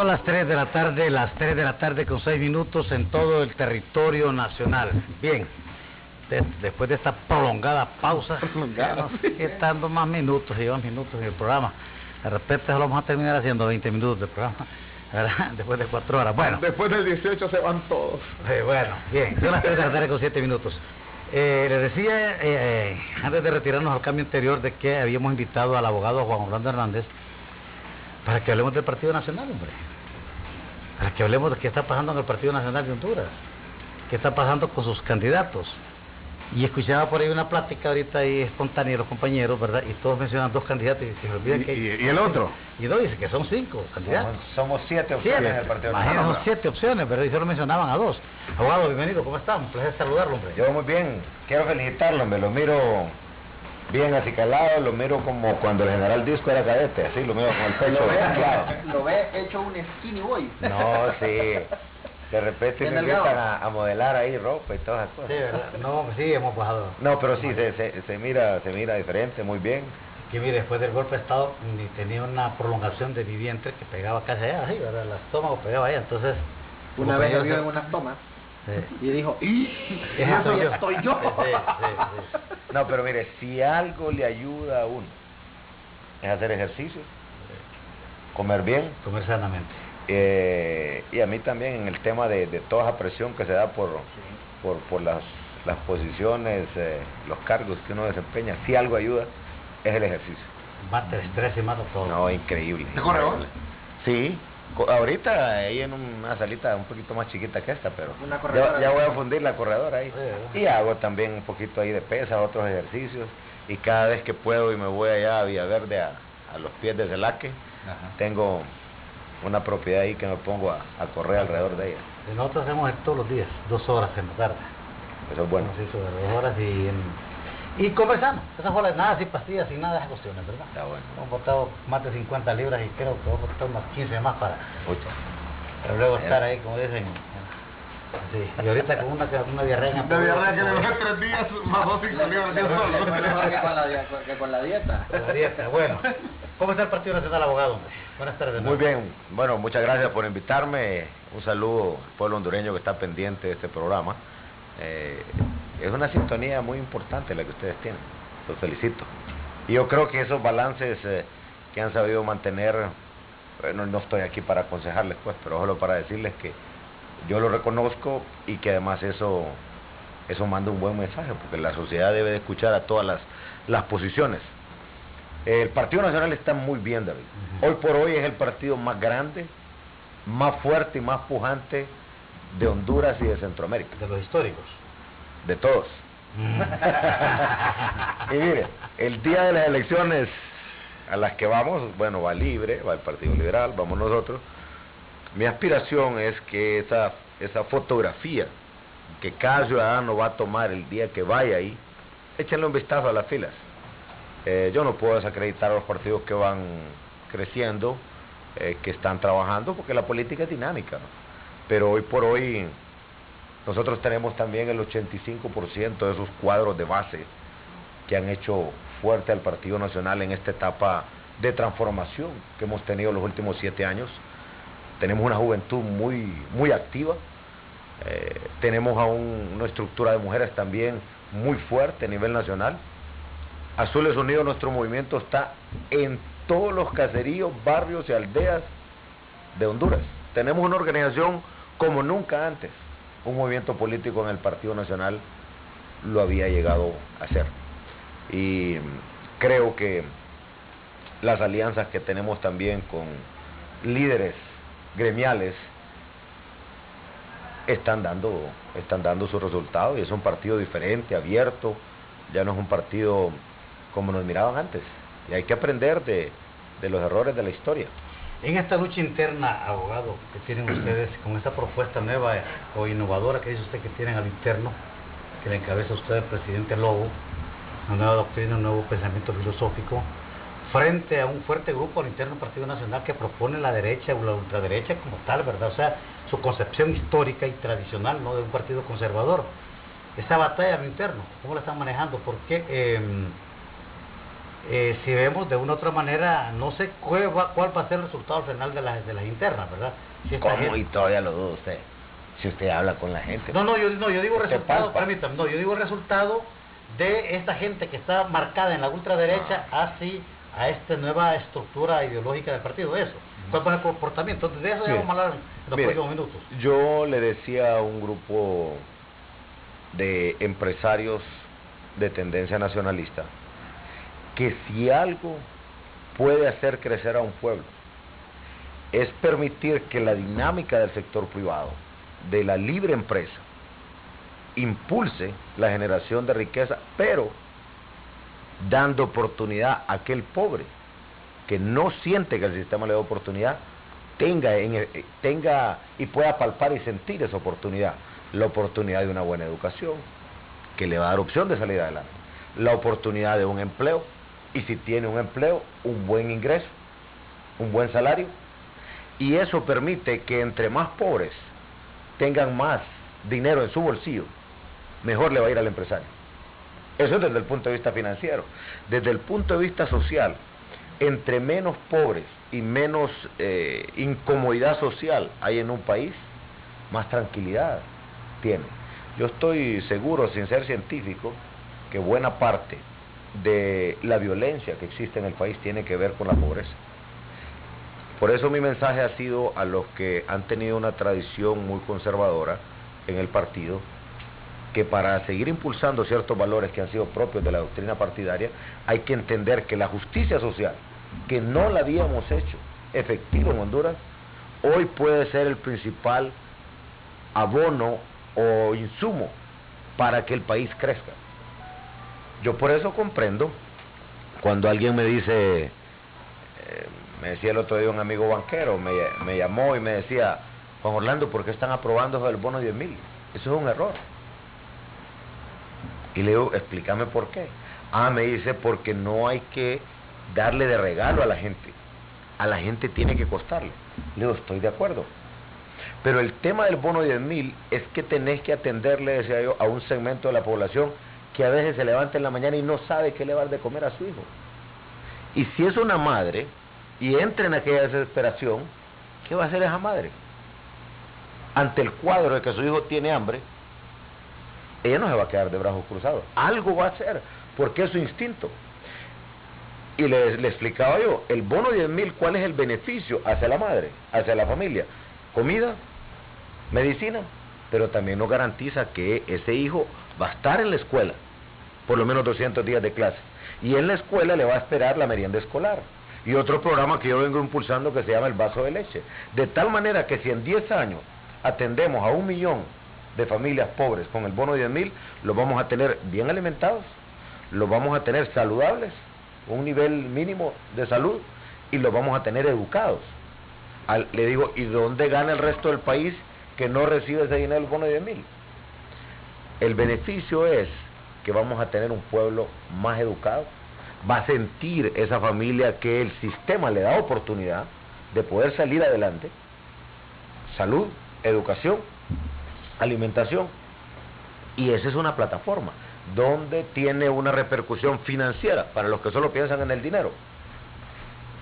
Son las 3 de la tarde con 6 minutos en todo el territorio nacional. Bien, después de esta prolongada pausa, estando más minutos, llevan minutos en el programa. De repente lo vamos a terminar haciendo 20 minutos de programa, ¿verdad? Después de 4 horas. Bueno, después del 18 se van todos. Bueno, bien, son las 3 de la tarde con 7 minutos. Les decía, antes de retirarnos al cambio anterior, de que habíamos invitado al abogado Juan Orlando Hernández para que hablemos del Partido Nacional, hombre. Para que hablemos de qué está pasando en el Partido Nacional de Honduras, qué está pasando con sus candidatos. Y escuchaba por ahí una plática ahorita ahí espontánea de los compañeros, ¿verdad? Y todos mencionan 2 candidatos y se olvidan que... ¿Y el otro? Y 2 dice que son 5 candidatos. Somos 7 opciones en el Partido Nacional. Son 7 opciones, pero y solo mencionaban a 2. Abogado, bienvenido, ¿cómo está? Un placer saludarlo, hombre. Yo muy bien, quiero felicitarlo, me lo miro bien acicalado, lo miro como cuando el general Disco era cadete, así lo miro con el pecho claro. Lo ve hecho un skinny boy. No, sí. De repente me invitan a modelar ahí ropa y todas esas cosas. Sí, ¿verdad? No, sí, hemos bajado. No, pero sí, se mira diferente, muy bien. Que mire, después del golpe de Estado tenía una prolongación de mi vientre que pegaba casi allá, así, ¿verdad? El estómago pegaba allá, entonces... Una vez lo vio en unas tomas y dijo, eso ya estoy yo. Sí. No, pero mire, si algo le ayuda a uno es hacer ejercicio, comer bien. Comer sanamente. Y a mí también en el tema de toda esa presión que se da por las posiciones, los cargos que uno desempeña, si algo ayuda es el ejercicio. Mata el estrés y mata todo. No, increíble. ¿De corredor? Sí, ahorita ahí en una salita un poquito más chiquita que esta, pero ya voy a fundir la corredora ahí. Sí, y hago también un poquito ahí de pesas, otros ejercicios, y cada vez que puedo y me voy allá a Villaverde a los pies de Celaque, tengo una propiedad ahí que me pongo a correr alrededor de ella. Nosotros hacemos todos los días, 2 horas en la tarde. Eso es bueno. Sí, sobre 2 horas y conversamos. Esas horas nada, sin pastillas, sin nada de esas cuestiones, ¿verdad? Está bueno. Hemos botado más de 50 libras y creo que vamos a botar unas 15 más para luego estar ahí, como dicen. Sí, y ahorita con una diarrea en de diarrea que le dejé 3 días más 2 5 libras de solo. Mejor que con la dieta. Con la dieta, bueno. ¿Cómo está el Partido Nacional, abogado, hombre? Buenas tardes. Muy bien, bueno, muchas gracias por invitarme. Un saludo al pueblo hondureño que está pendiente de este programa. Es una sintonía muy importante la que ustedes tienen. Los felicito. Y yo creo que esos balances que han sabido mantener, bueno, no estoy aquí para aconsejarles, pues, pero solo para decirles que yo lo reconozco y que además eso manda un buen mensaje, porque la sociedad debe de escuchar a todas las posiciones. El Partido Nacional está muy bien, David. Hoy por hoy es el partido más grande, más fuerte y más pujante de Honduras y de Centroamérica. De los históricos. De todos. Y mire, el día de las elecciones a las que vamos, bueno, va Libre, va el Partido Liberal, vamos nosotros. Mi aspiración es que esa fotografía que cada ciudadano va a tomar el día que vaya ahí, échenle un vistazo a las filas. Yo no puedo desacreditar a los partidos que van creciendo, que están trabajando, porque la política es dinámica, ¿no? Pero hoy por hoy nosotros tenemos también el 85% de esos cuadros de base que han hecho fuerte al Partido Nacional en esta etapa de transformación que hemos tenido los últimos 7 años. Tenemos una juventud muy activa, tenemos una estructura de mujeres también muy fuerte a nivel nacional. Azules Unidos, nuestro movimiento está en todos los caseríos, barrios y aldeas de Honduras. Tenemos una organización como nunca antes. Un movimiento político en el Partido Nacional lo había llegado a hacer. Y creo que las alianzas que tenemos también con líderes gremiales están dando sus resultados, y es un partido diferente, abierto, ya no es un partido como nos miraban antes, y hay que aprender de los errores de la historia. En esta lucha interna, abogado, que tienen ustedes con esta propuesta nueva o innovadora que dice usted que tienen al interno, que le encabeza usted el presidente Lobo, una nueva doctrina, un nuevo pensamiento filosófico, frente a un fuerte grupo al interno del Partido Nacional que propone la derecha o la ultraderecha como tal, ¿verdad? O sea, su concepción histórica y tradicional, ¿no?, de un partido conservador. Esa batalla al interno, ¿cómo la están manejando? Porque si vemos de una u otra manera, no sé cuál va a ser el resultado final de las internas, ¿verdad? Si esta ¿Cómo? gente- Y todavía lo duda usted. Si usted habla con la gente. No, yo digo Usted resultado, palpa. permítame, no, yo digo el resultado de esta gente que está marcada en la ultraderecha hacia a esta nueva estructura ideológica del partido, eso. ¿Cuál va a ser el comportamiento? Entonces, de eso ya Mire, vamos a hablar en los mire, próximos minutos. Yo le decía a un grupo de empresarios de tendencia nacionalista que si algo puede hacer crecer a un pueblo es permitir que la dinámica del sector privado, de la libre empresa, impulse la generación de riqueza, pero dando oportunidad a aquel pobre que no siente que el sistema le da oportunidad, tenga y pueda palpar y sentir esa oportunidad, la oportunidad de una buena educación, que le va a dar opción de salir adelante, la oportunidad de un empleo, y si tiene un empleo, un buen ingreso, un buen salario, y eso permite que entre más pobres tengan más dinero en su bolsillo, mejor le va a ir al empresario. Eso es desde el punto de vista financiero. Desde el punto de vista social, entre menos pobres y menos incomodidad social hay en un país, más tranquilidad tiene. Yo estoy seguro, sin ser científico, que buena parte de la violencia que existe en el país tiene que ver con la pobreza. Por eso mi mensaje ha sido a los que han tenido una tradición muy conservadora en el partido, que para seguir impulsando ciertos valores que han sido propios de la doctrina partidaria, hay que entender que la justicia social, que no la habíamos hecho efectiva en Honduras, hoy puede ser el principal abono o insumo para que el país crezca. Yo por eso comprendo cuando alguien me dice, me decía el otro día un amigo banquero, me llamó y me decía, Juan Orlando, ¿por qué están aprobando eso del bono 10.000? Eso es un error. Y le digo, explícame por qué. Me dice, porque no hay que darle de regalo a la gente tiene que costarle. Le digo, estoy de acuerdo. Pero el tema del bono 10.000 es que tenés que atenderle, decía yo, a un segmento de la población que a veces se levanta en la mañana y no sabe qué le va a dar de comer a su hijo. Y si es una madre y entra en aquella desesperación, ¿qué va a hacer esa madre? Ante el cuadro de que su hijo tiene hambre, ella no se va a quedar de brazos cruzados. Algo va a hacer, porque es su instinto. Y le explicaba yo, el bono 10.000, ¿cuál es el beneficio hacia la madre, hacia la familia? Comida, medicina, pero también nos garantiza que ese hijo va a estar en la escuela, por lo menos 200 días de clase. Y en la escuela le va a esperar la merienda escolar. Y otro programa que yo vengo impulsando que se llama el vaso de leche. De tal manera que si en 10 años atendemos a 1 millón de familias pobres con el bono de 10.000, los vamos a tener bien alimentados, los vamos a tener saludables, un nivel mínimo de salud, y los vamos a tener educados. Le digo, ¿y dónde gana el resto del país que no recibe ese dinero del bono de 10.000? El beneficio es que vamos a tener un pueblo más educado, va a sentir esa familia que el sistema le da oportunidad de poder salir adelante, salud, educación, alimentación, y esa es una plataforma donde tiene una repercusión financiera para los que solo piensan en el dinero,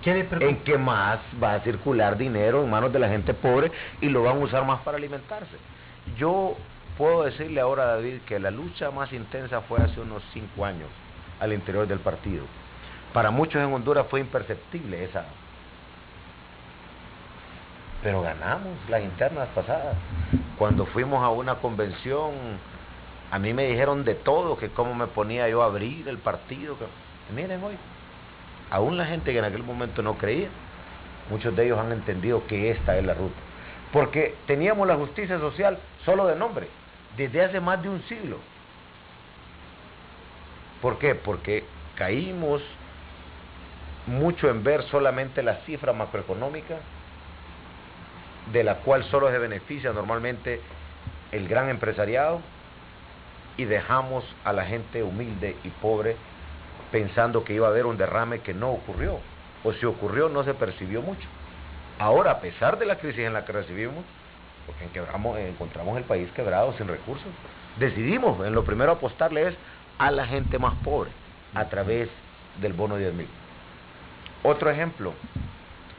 en que más va a circular dinero en manos de la gente pobre y lo van a usar más para alimentarse. Yo puedo decirle ahora, David, que la lucha más intensa fue hace unos 5 años al interior del partido. Para muchos en Honduras fue imperceptible esa, pero ganamos las internas pasadas. Cuando fuimos a una convención, a mí me dijeron de todo, que cómo me ponía yo a abrir el partido. Miren hoy, aún la gente que en aquel momento no creía, muchos de ellos han entendido que esta es la ruta. Porque teníamos la justicia social solo de nombre, desde hace más de un siglo. ¿Por qué? Porque caímos mucho en ver solamente la cifra macroeconómica, de la cual solo se beneficia normalmente el gran empresariado, y dejamos a la gente humilde y pobre pensando que iba a haber un derrame que no ocurrió, o si ocurrió no se percibió mucho. Ahora, a pesar de la crisis en la que recibimos, porque encontramos el país quebrado, sin recursos, decidimos en lo primero apostarle es a la gente más pobre, a través del bono 10.000. Otro ejemplo,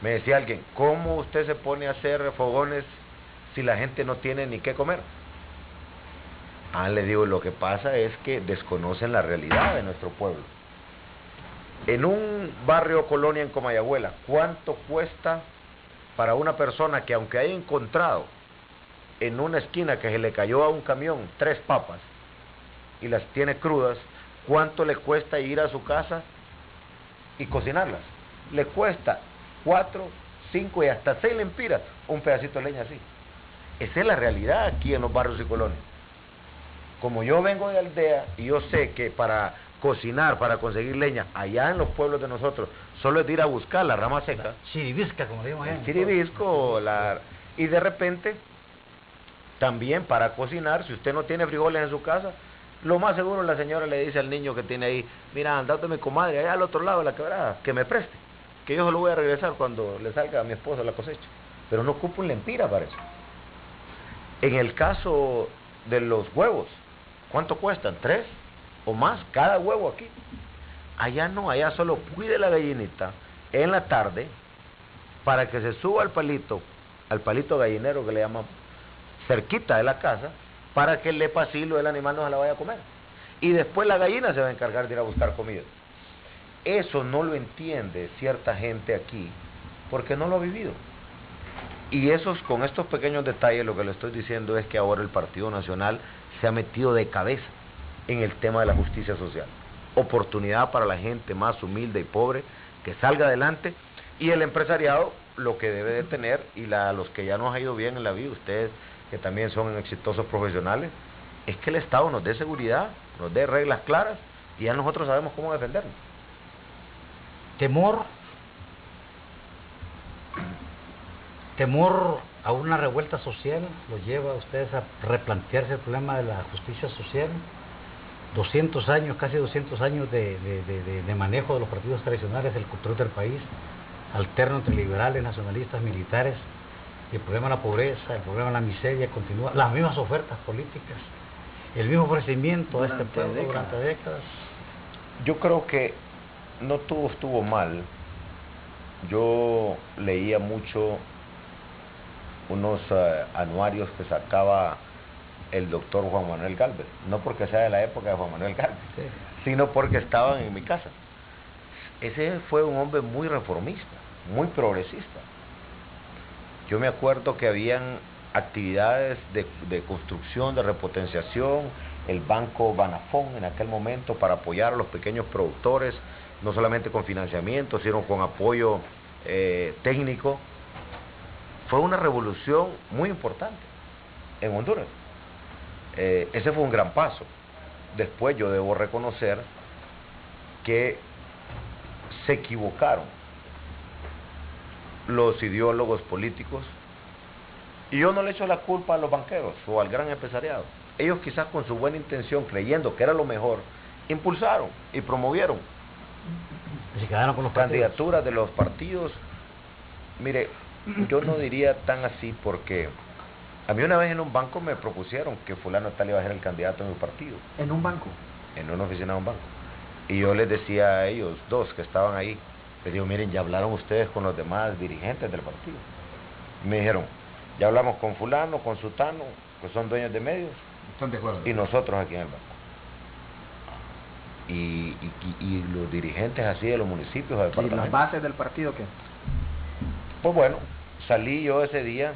me decía alguien, ¿cómo usted se pone a hacer fogones si la gente no tiene ni qué comer? Le digo, lo que pasa es que desconocen la realidad de nuestro pueblo. En un barrio colonia en Comayagüela, ¿cuánto cuesta para una persona que aunque haya encontrado en una esquina que se le cayó a un camión 3 papas y las tiene crudas, cuánto le cuesta ir a su casa y cocinarlas? Le cuesta 4, 5 y hasta 6 lempiras un pedacito de leña así. Esa es la realidad aquí en los barrios y colonias. Como yo vengo de aldea y yo sé que para cocinar, para conseguir leña, allá en los pueblos de nosotros, solo es ir a buscar la rama seca. Chiribisca, como digo allá. El chiribisco, y de repente, también para cocinar, si usted no tiene frijoles en su casa, lo más seguro la señora le dice al niño que tiene ahí, mira, andate mi comadre, allá al otro lado de la quebrada, que me preste, que yo se lo voy a regresar cuando le salga a mi esposa la cosecha. Pero no ocupa un lempira para eso. En el caso de los huevos, ¿cuánto cuestan? 3 o más cada huevo aquí. Allá no, allá solo cuide la gallinita en la tarde para que se suba al palito gallinero que le llaman, cerquita de la casa, para que el lepacilo del animal no se la vaya a comer. Y después la gallina se va a encargar de ir a buscar comida. Eso no lo entiende cierta gente aquí porque no lo ha vivido. Y con estos pequeños detalles lo que le estoy diciendo es que ahora el Partido Nacional se ha metido de cabeza en el tema de la justicia social. Oportunidad para la gente más humilde y pobre que salga adelante, y el empresariado lo que debe de tener, y los que ya nos ha ido bien en la vida, ustedes que también son exitosos profesionales, es que el Estado nos dé seguridad, nos dé reglas claras, y ya nosotros sabemos cómo defendernos. Temor a una revuelta social lo lleva a ustedes a replantearse el problema de la justicia social. 200 años, casi 200 años de manejo de los partidos tradicionales del control del país, alterno entre liberales, nacionalistas, militares, y el problema de la pobreza, el problema de la miseria continúa, las mismas ofertas políticas, el mismo ofrecimiento a este pueblo durante décadas. Yo creo que no todo estuvo mal. Yo leía mucho unos anuarios que sacaba el doctor Juan Manuel Gálvez, no porque sea de la época de Juan Manuel Gálvez, sí, sino porque estaban en mi casa. Ese fue un hombre muy reformista, muy progresista. Yo me acuerdo que habían actividades de construcción, de repotenciación, el Banco Banafón en aquel momento para apoyar a los pequeños productores, no solamente con financiamiento, sino con apoyo técnico. Fue una revolución muy importante en Honduras. Ese fue un gran paso. Después yo debo reconocer que se equivocaron los ideólogos políticos, y yo no le echo la culpa a los banqueros o al gran empresariado. Ellos quizás con su buena intención, creyendo que era lo mejor, impulsaron y promovieron se quedaron con los candidaturas de los partidos. Mire, yo no diría tan así, porque a mí una vez en un banco me propusieron que fulano tal iba a ser el candidato en mi partido. ¿En un banco? En una oficina de un banco. Y yo les decía a ellos dos que estaban ahí, les digo, miren, ya hablaron ustedes con los demás dirigentes del partido. Y me dijeron, ya hablamos con fulano, con sutano, que son dueños de medios. Están de acuerdo. Y nosotros aquí en el banco. Y los dirigentes así de los municipios, del departamento. ¿Y las bases del partido qué? Pues bueno, salí yo ese día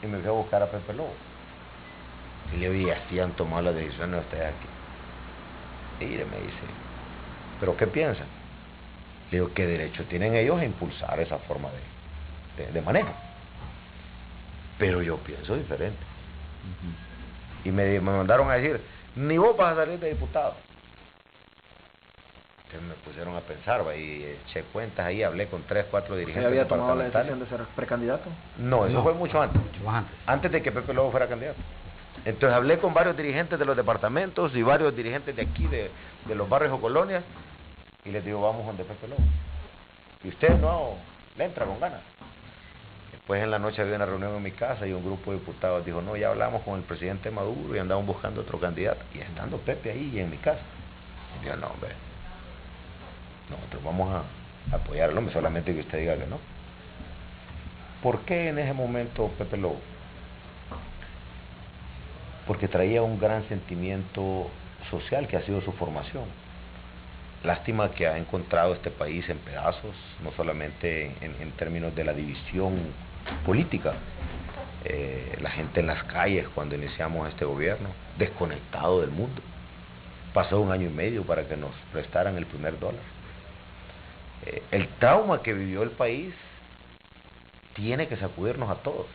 y me fui a buscar a Pepe Lobo. Y le vi, así han tomado las decisiones de ustedes aquí. Y me dice, ¿pero qué piensan? Le digo, ¿qué derecho tienen ellos a impulsar esa forma de manejo? Pero yo pienso diferente. Y me mandaron a decir, ni vos vas a salir de diputado. Entonces me pusieron a pensar, y eché cuentas ahí, hablé con 3, 4 dirigentes. ¿Había tomado la decisión de ser precandidato? No, eso fue mucho antes. Antes de que Pepe Lobo fuera candidato. Entonces hablé con varios dirigentes de los departamentos y varios dirigentes de aquí, de los barrios o colonias, y les digo, vamos donde Pepe Lobo. Y usted no le entra con ganas. Después en la noche había una reunión en mi casa y un grupo de diputados dijo, no, ya hablamos con el presidente Maduro y andaban buscando otro candidato. Y estando Pepe ahí y en mi casa. Y yo, no, hombre, nosotros vamos a apoyarlo, no solamente que usted diga que no. ¿Por qué en ese momento Pepe Lobo? Porque traía un gran sentimiento social que ha sido su formación. Lástima que ha encontrado este país en pedazos, no solamente en términos de la división política. La gente en las calles cuando iniciamos este gobierno, desconectado del mundo. Pasó 1 año y medio para que nos prestaran el primer dólar. El trauma que vivió el país tiene que sacudirnos a todos.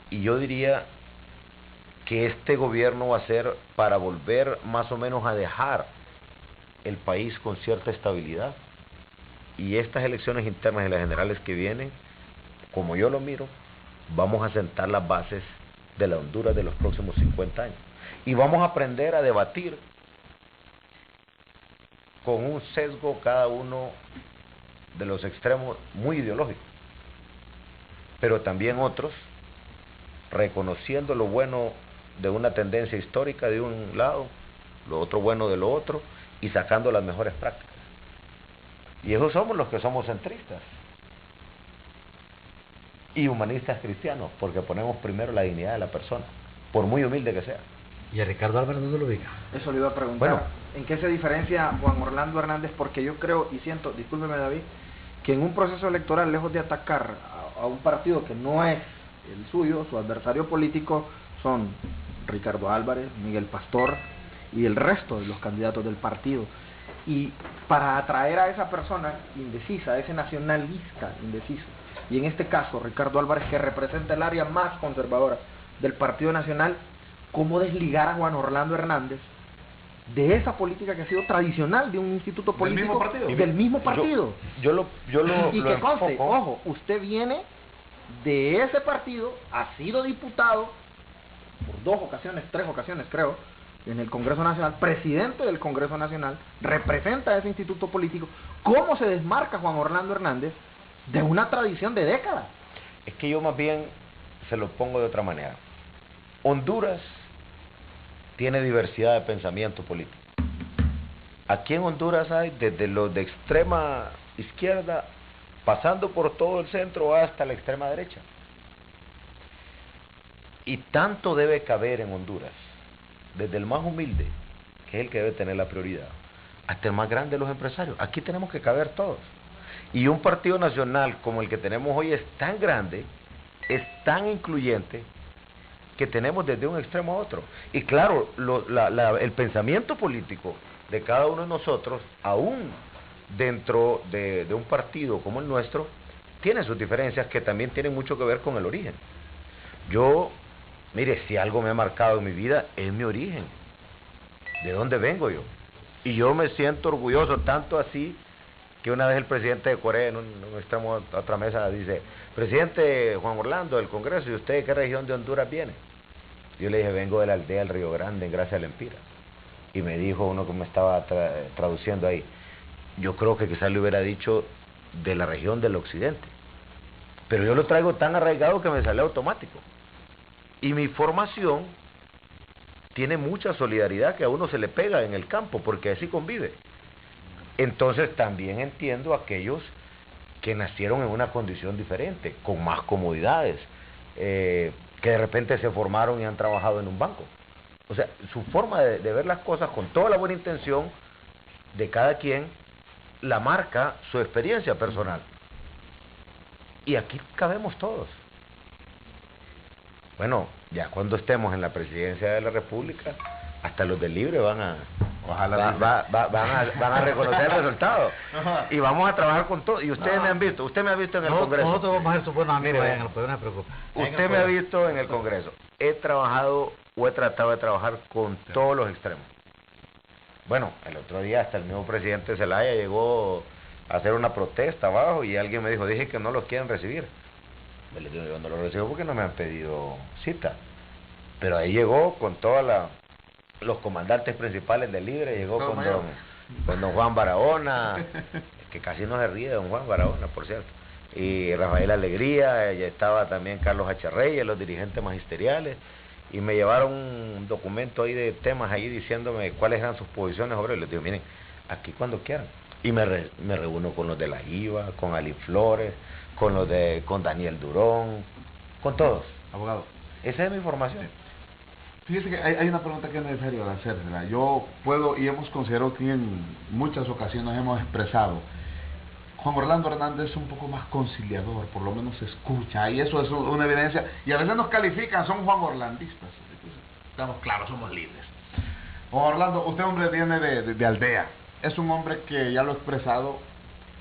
Y yo diría que este gobierno va a ser para volver más o menos a dejar el país con cierta estabilidad. Y estas elecciones internas y las generales que vienen, como yo lo miro, vamos a sentar las bases de la Honduras de los próximos 50 años. Y vamos a aprender a debatir con un sesgo cada uno de los extremos muy ideológicos, pero también otros reconociendo lo bueno de una tendencia histórica de un lado, lo otro bueno de lo otro, y sacando las mejores prácticas. Y esos somos los que somos centristas y humanistas cristianos, porque ponemos primero la dignidad de la persona, por muy humilde que sea. ¿Y a Ricardo Álvarez dónde lo ubica? Eso le iba a preguntar. Bueno, ¿en qué se diferencia Juan Orlando Hernández? Porque yo creo y siento, discúlpeme David, que en un proceso electoral, lejos de atacar a un partido que no es el suyo, su adversario político son Ricardo Álvarez, Miguel Pastor y el resto de los candidatos del partido. Y para atraer a esa persona indecisa, a ese nacionalista indeciso, y en este caso Ricardo Álvarez, que representa el área más conservadora del Partido Nacional, ¿cómo desligar a Juan Orlando Hernández de esa política que ha sido tradicional de un instituto político del mismo partido? Y que conste, ojo, usted viene de ese partido, ha sido diputado por 2 ocasiones, 3 ocasiones creo, en el Congreso Nacional, presidente del Congreso Nacional, representa a ese instituto político. ¿Cómo se desmarca Juan Orlando Hernández de una tradición de décadas? Es que yo más bien se lo pongo de otra manera. Honduras tiene diversidad de pensamiento político. Aquí en Honduras hay desde los de extrema izquierda, pasando por todo el centro hasta la extrema derecha. Y tanto debe caber en Honduras, desde el más humilde, que es el que debe tener la prioridad, hasta el más grande de los empresarios. Aquí tenemos que caber todos. Y un partido nacional como el que tenemos hoy es tan grande, es tan incluyente, que tenemos desde un extremo a otro. Y claro, el pensamiento político de cada uno de nosotros, aún dentro de un partido como el nuestro, tiene sus diferencias que también tienen mucho que ver con el origen. Yo, mire, si algo me ha marcado en mi vida es mi origen, de dónde vengo yo. Y yo me siento orgulloso, tanto así que una vez el presidente de Corea, en un extremo a otra mesa, dice: presidente Juan Orlando del Congreso, ¿y usted de qué región de Honduras viene? Yo le dije: vengo de la aldea del Río Grande, en Gracia del Empira. Y me dijo uno que me estaba traduciendo ahí: yo creo que quizás le hubiera dicho de la región del occidente, pero yo lo traigo tan arraigado que me sale automático. Y mi formación tiene mucha solidaridad que a uno se le pega en el campo, porque así convive. Entonces también entiendo a aquellos que nacieron en una condición diferente, con más comodidades, que de repente se formaron y han trabajado en un banco. O sea, su forma de ver las cosas, con toda la buena intención de cada quien, la marca su experiencia personal. Y aquí cabemos todos. Bueno, ya cuando estemos en la presidencia de la República, hasta los del Libre van a reconocer el resultado. Y vamos a trabajar con todo. Y ustedes me han visto, usted me ha visto en el Congreso. Nosotros vamos a ser sus buenos amigos. Mire, no se preocupe. Usted me ha visto en el Congreso. He trabajado o he tratado de trabajar con todos los extremos. Bueno, el otro día hasta el mismo presidente Zelaya llegó a hacer una protesta abajo y alguien me dijo: dije que no los quieren recibir. Le digo: yo no los recibo porque no me han pedido cita. Pero ahí llegó con todos los comandantes principales del Libre, llegó con don Juan Barahona, que casi no se ríe don Juan Barahona, por cierto, y Rafael Alegría, ya estaba también Carlos H. Reyes, los dirigentes magisteriales, y me llevaron un documento ahí de temas ahí diciéndome cuáles eran sus posiciones sobre. Les digo: miren, aquí cuando quieran. Y me reúno con los de la IVA, con Ali Flores, con Daniel Durón, con todos. Abogado, Esa es mi información. fíjese que hay una pregunta que es necesario hacérsela. Yo puedo, y hemos considerado que en muchas ocasiones hemos expresado, Juan Orlando Hernández es un poco más conciliador, por lo menos se escucha, y eso es una evidencia, y a veces nos califican, son Juan Orlandistas. Estamos claros, somos libres. Juan Orlando, usted hombre viene de aldea, es un hombre que ya lo he expresado,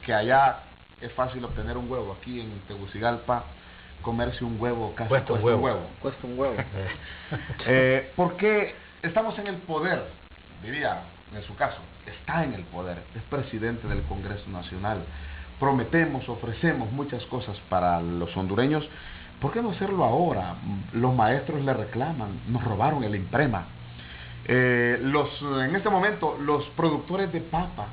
que allá es fácil obtener un huevo, aquí en Tegucigalpa comerse un huevo casi Cuesta un huevo. Cuesta un huevo. Porque estamos en el poder, diría, en su caso, está en el poder, es presidente del Congreso Nacional, prometemos, ofrecemos muchas cosas para los hondureños. ¿Por qué no hacerlo ahora? Los maestros le reclaman, nos robaron el imprema. En este momento, los productores de papa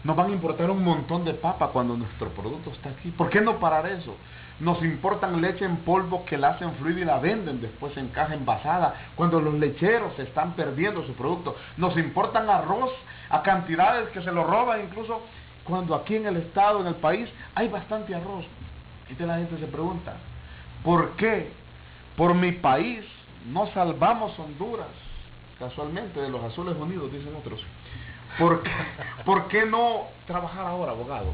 nos van a importar un montón de papa cuando nuestro producto está aquí. ¿Por qué no parar eso? Nos importan leche en polvo que la hacen fluida y la venden después en caja envasada, cuando los lecheros están perdiendo su producto. Nos importan arroz a cantidades que se lo roban, incluso cuando aquí en el estado, en el país, hay bastante arroz. Y la gente se pregunta, ¿por qué por mi país no salvamos Honduras? Casualmente de los Azules Unidos, dicen otros. ¿Por qué no trabajar ahora, abogado?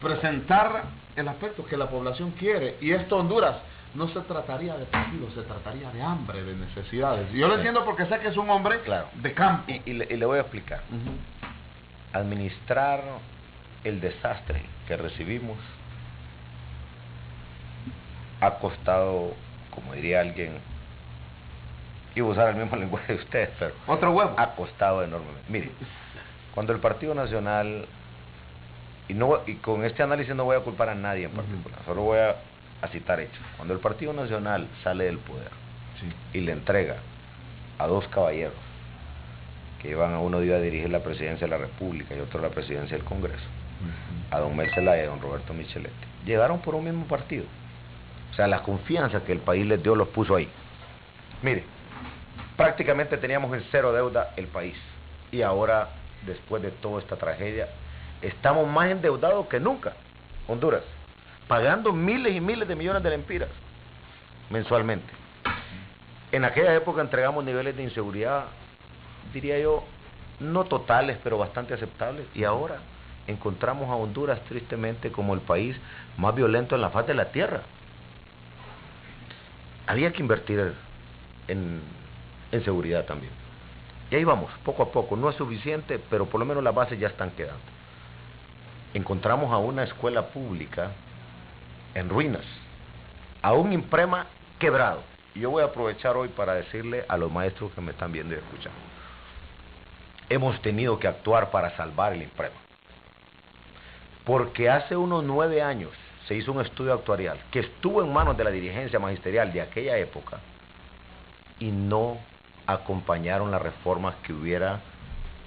Presentar el aspecto que la población quiere. Y esto, Honduras, no se trataría de partido, se trataría de hambre, de necesidades. Y yo lo entiendo porque sé que es un hombre de campo. Y le voy a explicar. Administrar el desastre que recibimos ha costado, como diría alguien, iba a usar el mismo lenguaje de ustedes, pero otro huevo. Ha costado enormemente. Mire, cuando el Partido Nacional, y con este análisis no voy a culpar a nadie en particular, solo voy a citar hechos. Cuando el Partido Nacional sale del poder y le entrega a dos caballeros que uno iba a dirigir la presidencia de la República y otro la presidencia del Congreso, a don Mel Zelaya y a don Roberto Micheletti, llegaron por un mismo partido. O sea, la confianza que el país les dio los puso ahí. Mire, prácticamente teníamos en cero deuda el país, y ahora, después de toda esta tragedia, estamos más endeudados que nunca, Honduras, pagando miles y miles de millones de lempiras mensualmente. En aquella época entregamos niveles de inseguridad, diría yo, no totales, pero bastante aceptables, y ahora encontramos a Honduras tristemente como el país más violento en la faz de la tierra. Había que invertir en seguridad también. Y ahí vamos, poco a poco. No es suficiente, pero por lo menos las bases ya están quedando. Encontramos a una escuela pública en ruinas, a un imprema quebrado. Y yo voy a aprovechar hoy para decirle a los maestros que me están viendo y escuchando. Hemos tenido que actuar para salvar el imprema. Porque hace unos 9 años se hizo un estudio actuarial que estuvo en manos de la dirigencia magisterial de aquella época y no acompañaron las reformas que hubiera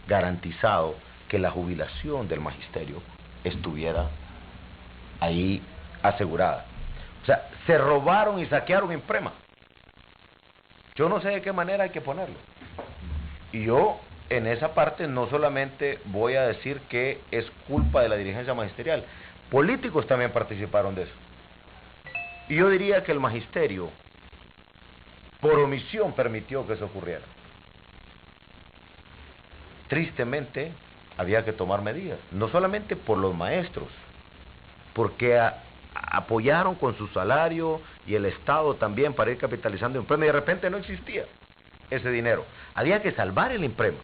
garantizado que la jubilación del magisterio estuviera ahí asegurada. O sea, se robaron y saquearon imprema. Yo no sé de qué manera hay que ponerlo. Y yo en esa parte no solamente voy a decir que es culpa de la dirigencia magisterial, políticos también participaron de eso. Y yo diría que el magisterio, por omisión, permitió que eso ocurriera. Tristemente, había que tomar medidas, no solamente por los maestros, porque apoyaron con su salario y el Estado también para ir capitalizando imprema, y de repente no existía ese dinero. Había que salvar el imprema.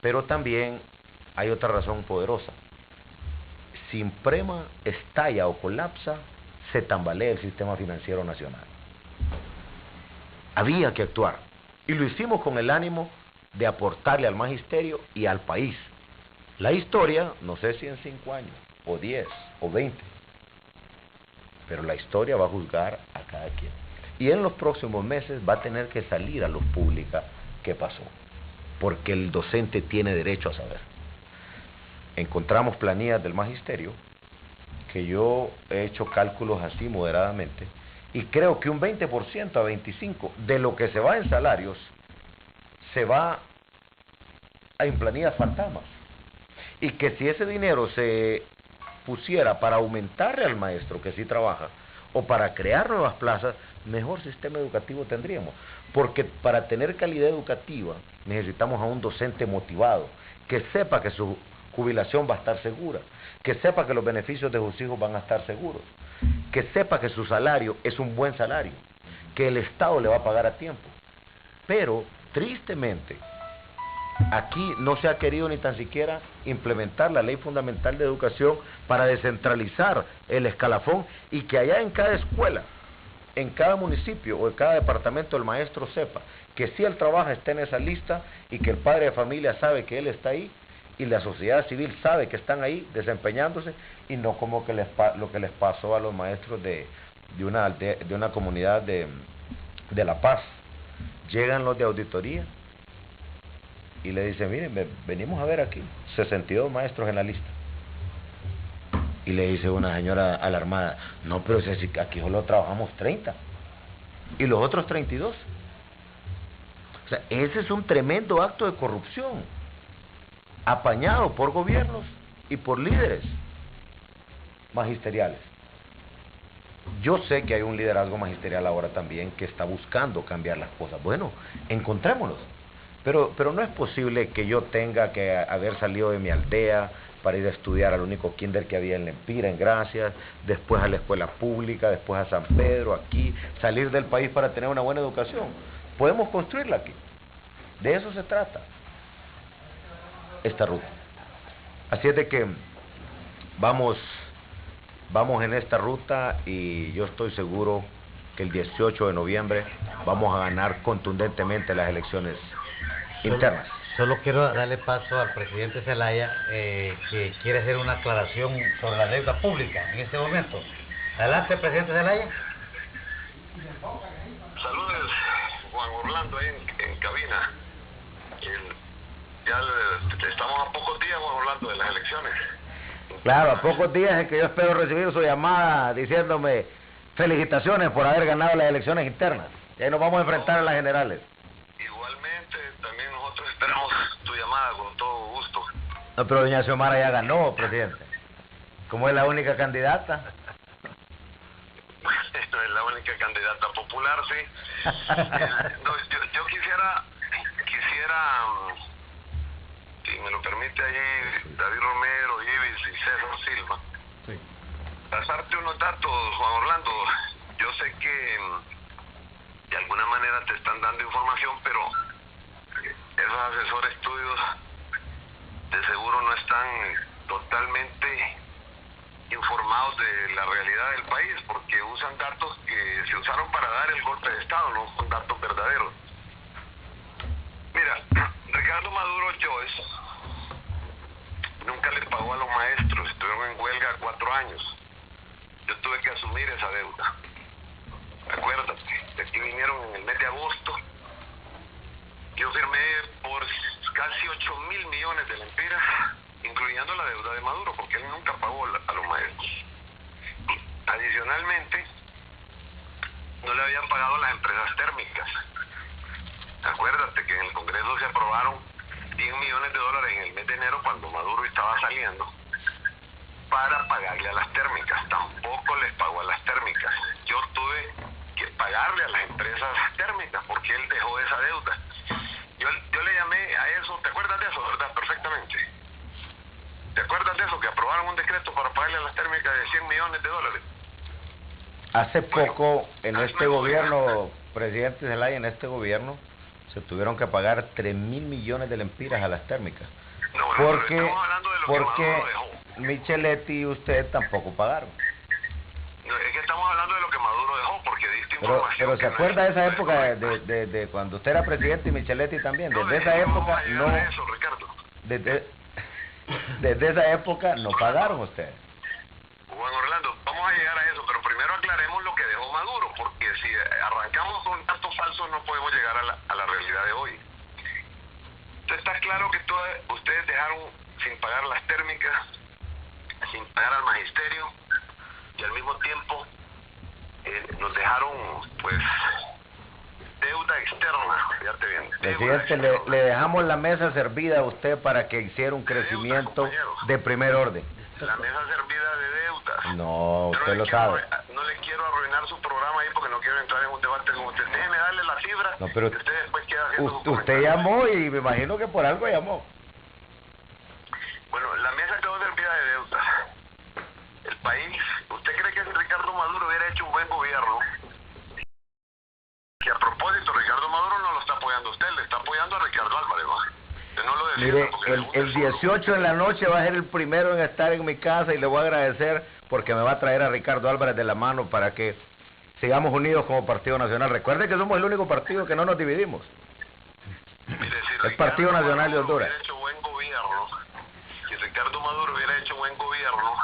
Pero también hay otra razón poderosa. Si imprema estalla o colapsa, se tambalea el sistema financiero nacional. Había que actuar, y lo hicimos con el ánimo de aportarle al magisterio y al país. La historia, no sé si en 5 años, o 10, o 20, pero la historia va a juzgar a cada quien. Y en los próximos meses va a tener que salir a luz pública qué pasó, porque el docente tiene derecho a saber. Encontramos planillas del magisterio, que yo he hecho cálculos así moderadamente, y creo que un 20% a 25% de lo que se va en salarios se va en planillas fantasmas. y que si ese dinero se pusiera para aumentarle al maestro que sí trabaja, o para crear nuevas plazas, mejor sistema educativo tendríamos. Porque para tener calidad educativa necesitamos a un docente motivado, que sepa que su jubilación va a estar segura, que sepa que los beneficios de sus hijos van a estar seguros, que sepa que su salario es un buen salario, que el Estado le va a pagar a tiempo. Pero, tristemente, aquí no se ha querido ni tan siquiera implementar la Ley Fundamental de Educación para descentralizar el escalafón y que allá en cada escuela, en cada municipio o en cada departamento el maestro sepa que si él trabaja está en esa lista y que el padre de familia sabe que él está ahí y la sociedad civil sabe que están ahí desempeñándose, y no como que lo que les pasó a los maestros de una comunidad de La Paz. Llegan los de auditoría y le dicen, miren, venimos a ver aquí 62 maestros en la lista. Y le dice una señora alarmada, no, pero si aquí solo trabajamos 30 y los otros 32. O sea, ese es un tremendo acto de corrupción, apañado por gobiernos y por líderes magisteriales. Yo sé que hay un liderazgo magisterial ahora también que está buscando cambiar las cosas. Bueno, encontrémoslos. Pero no es posible que yo tenga que haber salido de mi aldea para ir a estudiar al único kinder que había en Lempira, en Gracias, después a la escuela pública, después a San Pedro, aquí, salir del país para tener una buena educación. Podemos construirla aquí. De eso se trata esta ruta. Así es de que vamos en esta ruta y yo estoy seguro que el 18 de noviembre vamos a ganar contundentemente las elecciones internas. Solo quiero darle paso al presidente Zelaya, que quiere hacer una aclaración sobre la deuda pública en este momento. Adelante, presidente Zelaya. Saludos, Juan Orlando, ahí en cabina. Estamos a pocos días, Juan Orlando, de las elecciones. Claro, a pocos días en que yo espero recibir su llamada diciéndome felicitaciones por haber ganado las elecciones internas. Y ahí nos vamos a enfrentar a las generales. Igualmente, también nosotros esperamos tu llamada con todo gusto. No, pero doña Xiomara ya ganó, presidente. Como es la única candidata. Es la única candidata popular, sí. No, yo quisiera, si me lo permite ahí David Romero, Ibis y César Silva, sí, pasarte unos datos, Juan Orlando. Yo sé que de alguna manera te están dando información, pero esos asesores tuyos de seguro no están totalmente informados de la realidad del país, porque usan datos que se usaron para dar el golpe de Estado, no son datos verdaderos. Mira, Ricardo Maduro Joyce nunca le pagó a los maestros, estuvieron en huelga 4 años. Yo tuve que asumir esa deuda. Acuérdate, de aquí vinieron en el mes de agosto. Yo firmé por casi 8.000 millones de lempiras, incluyendo la deuda de Maduro, porque él nunca pagó a los maestros. Adicionalmente, no le habían pagado a las empresas térmicas. Acuérdate que en el Congreso se aprobaron 10 millones de dólares en el mes de enero cuando Maduro estaba saliendo para pagarle a las térmicas. Tampoco les pagó a las térmicas. Yo tuve que pagarle a las empresas térmicas porque él dejó esa deuda. Yo le llamé a eso, ¿te acuerdas de eso, verdad? Perfectamente. ¿Te acuerdas de eso? Que aprobaron un decreto para pagarle a las térmicas de 100 millones de dólares. Hace poco, en este gobierno, presidente Zelaya, en este gobierno, se tuvieron que pagar 3.000 millones de lempiras a las térmicas. No, bueno, porque Micheletti y usted tampoco pagaron. No, es que estamos hablando de lo que Maduro dejó, porque diste información. Pero ¿se acuerda de esa época de cuando usted era presidente y Micheletti también? Desde esa época no... Eso, Ricardo. Desde esa época no pagaron ustedes. Juan Orlando, vamos a llegar a eso, pero primero aclaremos lo que dejó Maduro, porque si arrancamos con datos falsos no podemos llegar a la realidad de hoy. Entonces está claro que ustedes dejaron sin pagar las térmicas, sin pagar al magisterio, y al mismo tiempo nos dejaron pues deuda externa, fíjate bien. Deuda Presidente, externa. le dejamos la mesa servida a usted para que hiciera un crecimiento de primer orden. La mesa servida de deudas. No, Yo usted lo sabe. No le quiero arruinar su programa ahí porque no quiero entrar en un debate con usted. Déjeme darle la cifra No, pero y usted después queda haciendo su usted comentario. llamó y me imagino que por algo llamó. Bueno, la mesa quedó servida de deudas. El país, ¿usted cree que si Ricardo Maduro hubiera hecho un buen gobierno? Que a propósito, Ricardo Maduro no lo está apoyando a usted, le está apoyando a Ricardo Álvarez, ¿va? Usted no lo defiende Mire, porque le gusta el solo. 18 en la noche va a ser el primero en estar en mi casa y le voy a agradecer porque me va a traer a Ricardo Álvarez de la mano para que sigamos unidos como Partido Nacional. Recuerde que somos el único partido que no nos dividimos. Mire, si El Partido Ricardo Nacional de Maduro Honduras. hubiera hecho buen gobierno, si Ricardo Maduro hubiera hecho buen gobierno,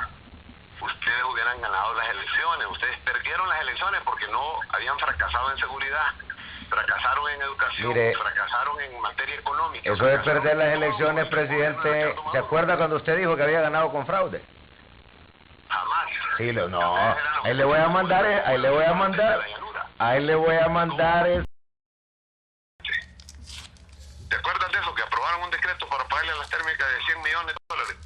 ustedes hubieran ganado las elecciones. Ustedes perdieron las elecciones porque no habían fracasado en seguridad, fracasaron en educación, Mire, fracasaron en materia económica. Eso de fracasaron perder las en todo. elecciones, presidente, ¿se acuerda cuando usted dijo que había ganado con fraude? Jamás. Sí, no, Ustedes eran los ahí le voy a mandar, ahí le voy a mandar, ahí le voy a mandar ¿Te acuerdas de eso? Que aprobaron un decreto para pagarle a las térmicas de 100 millones de dólares.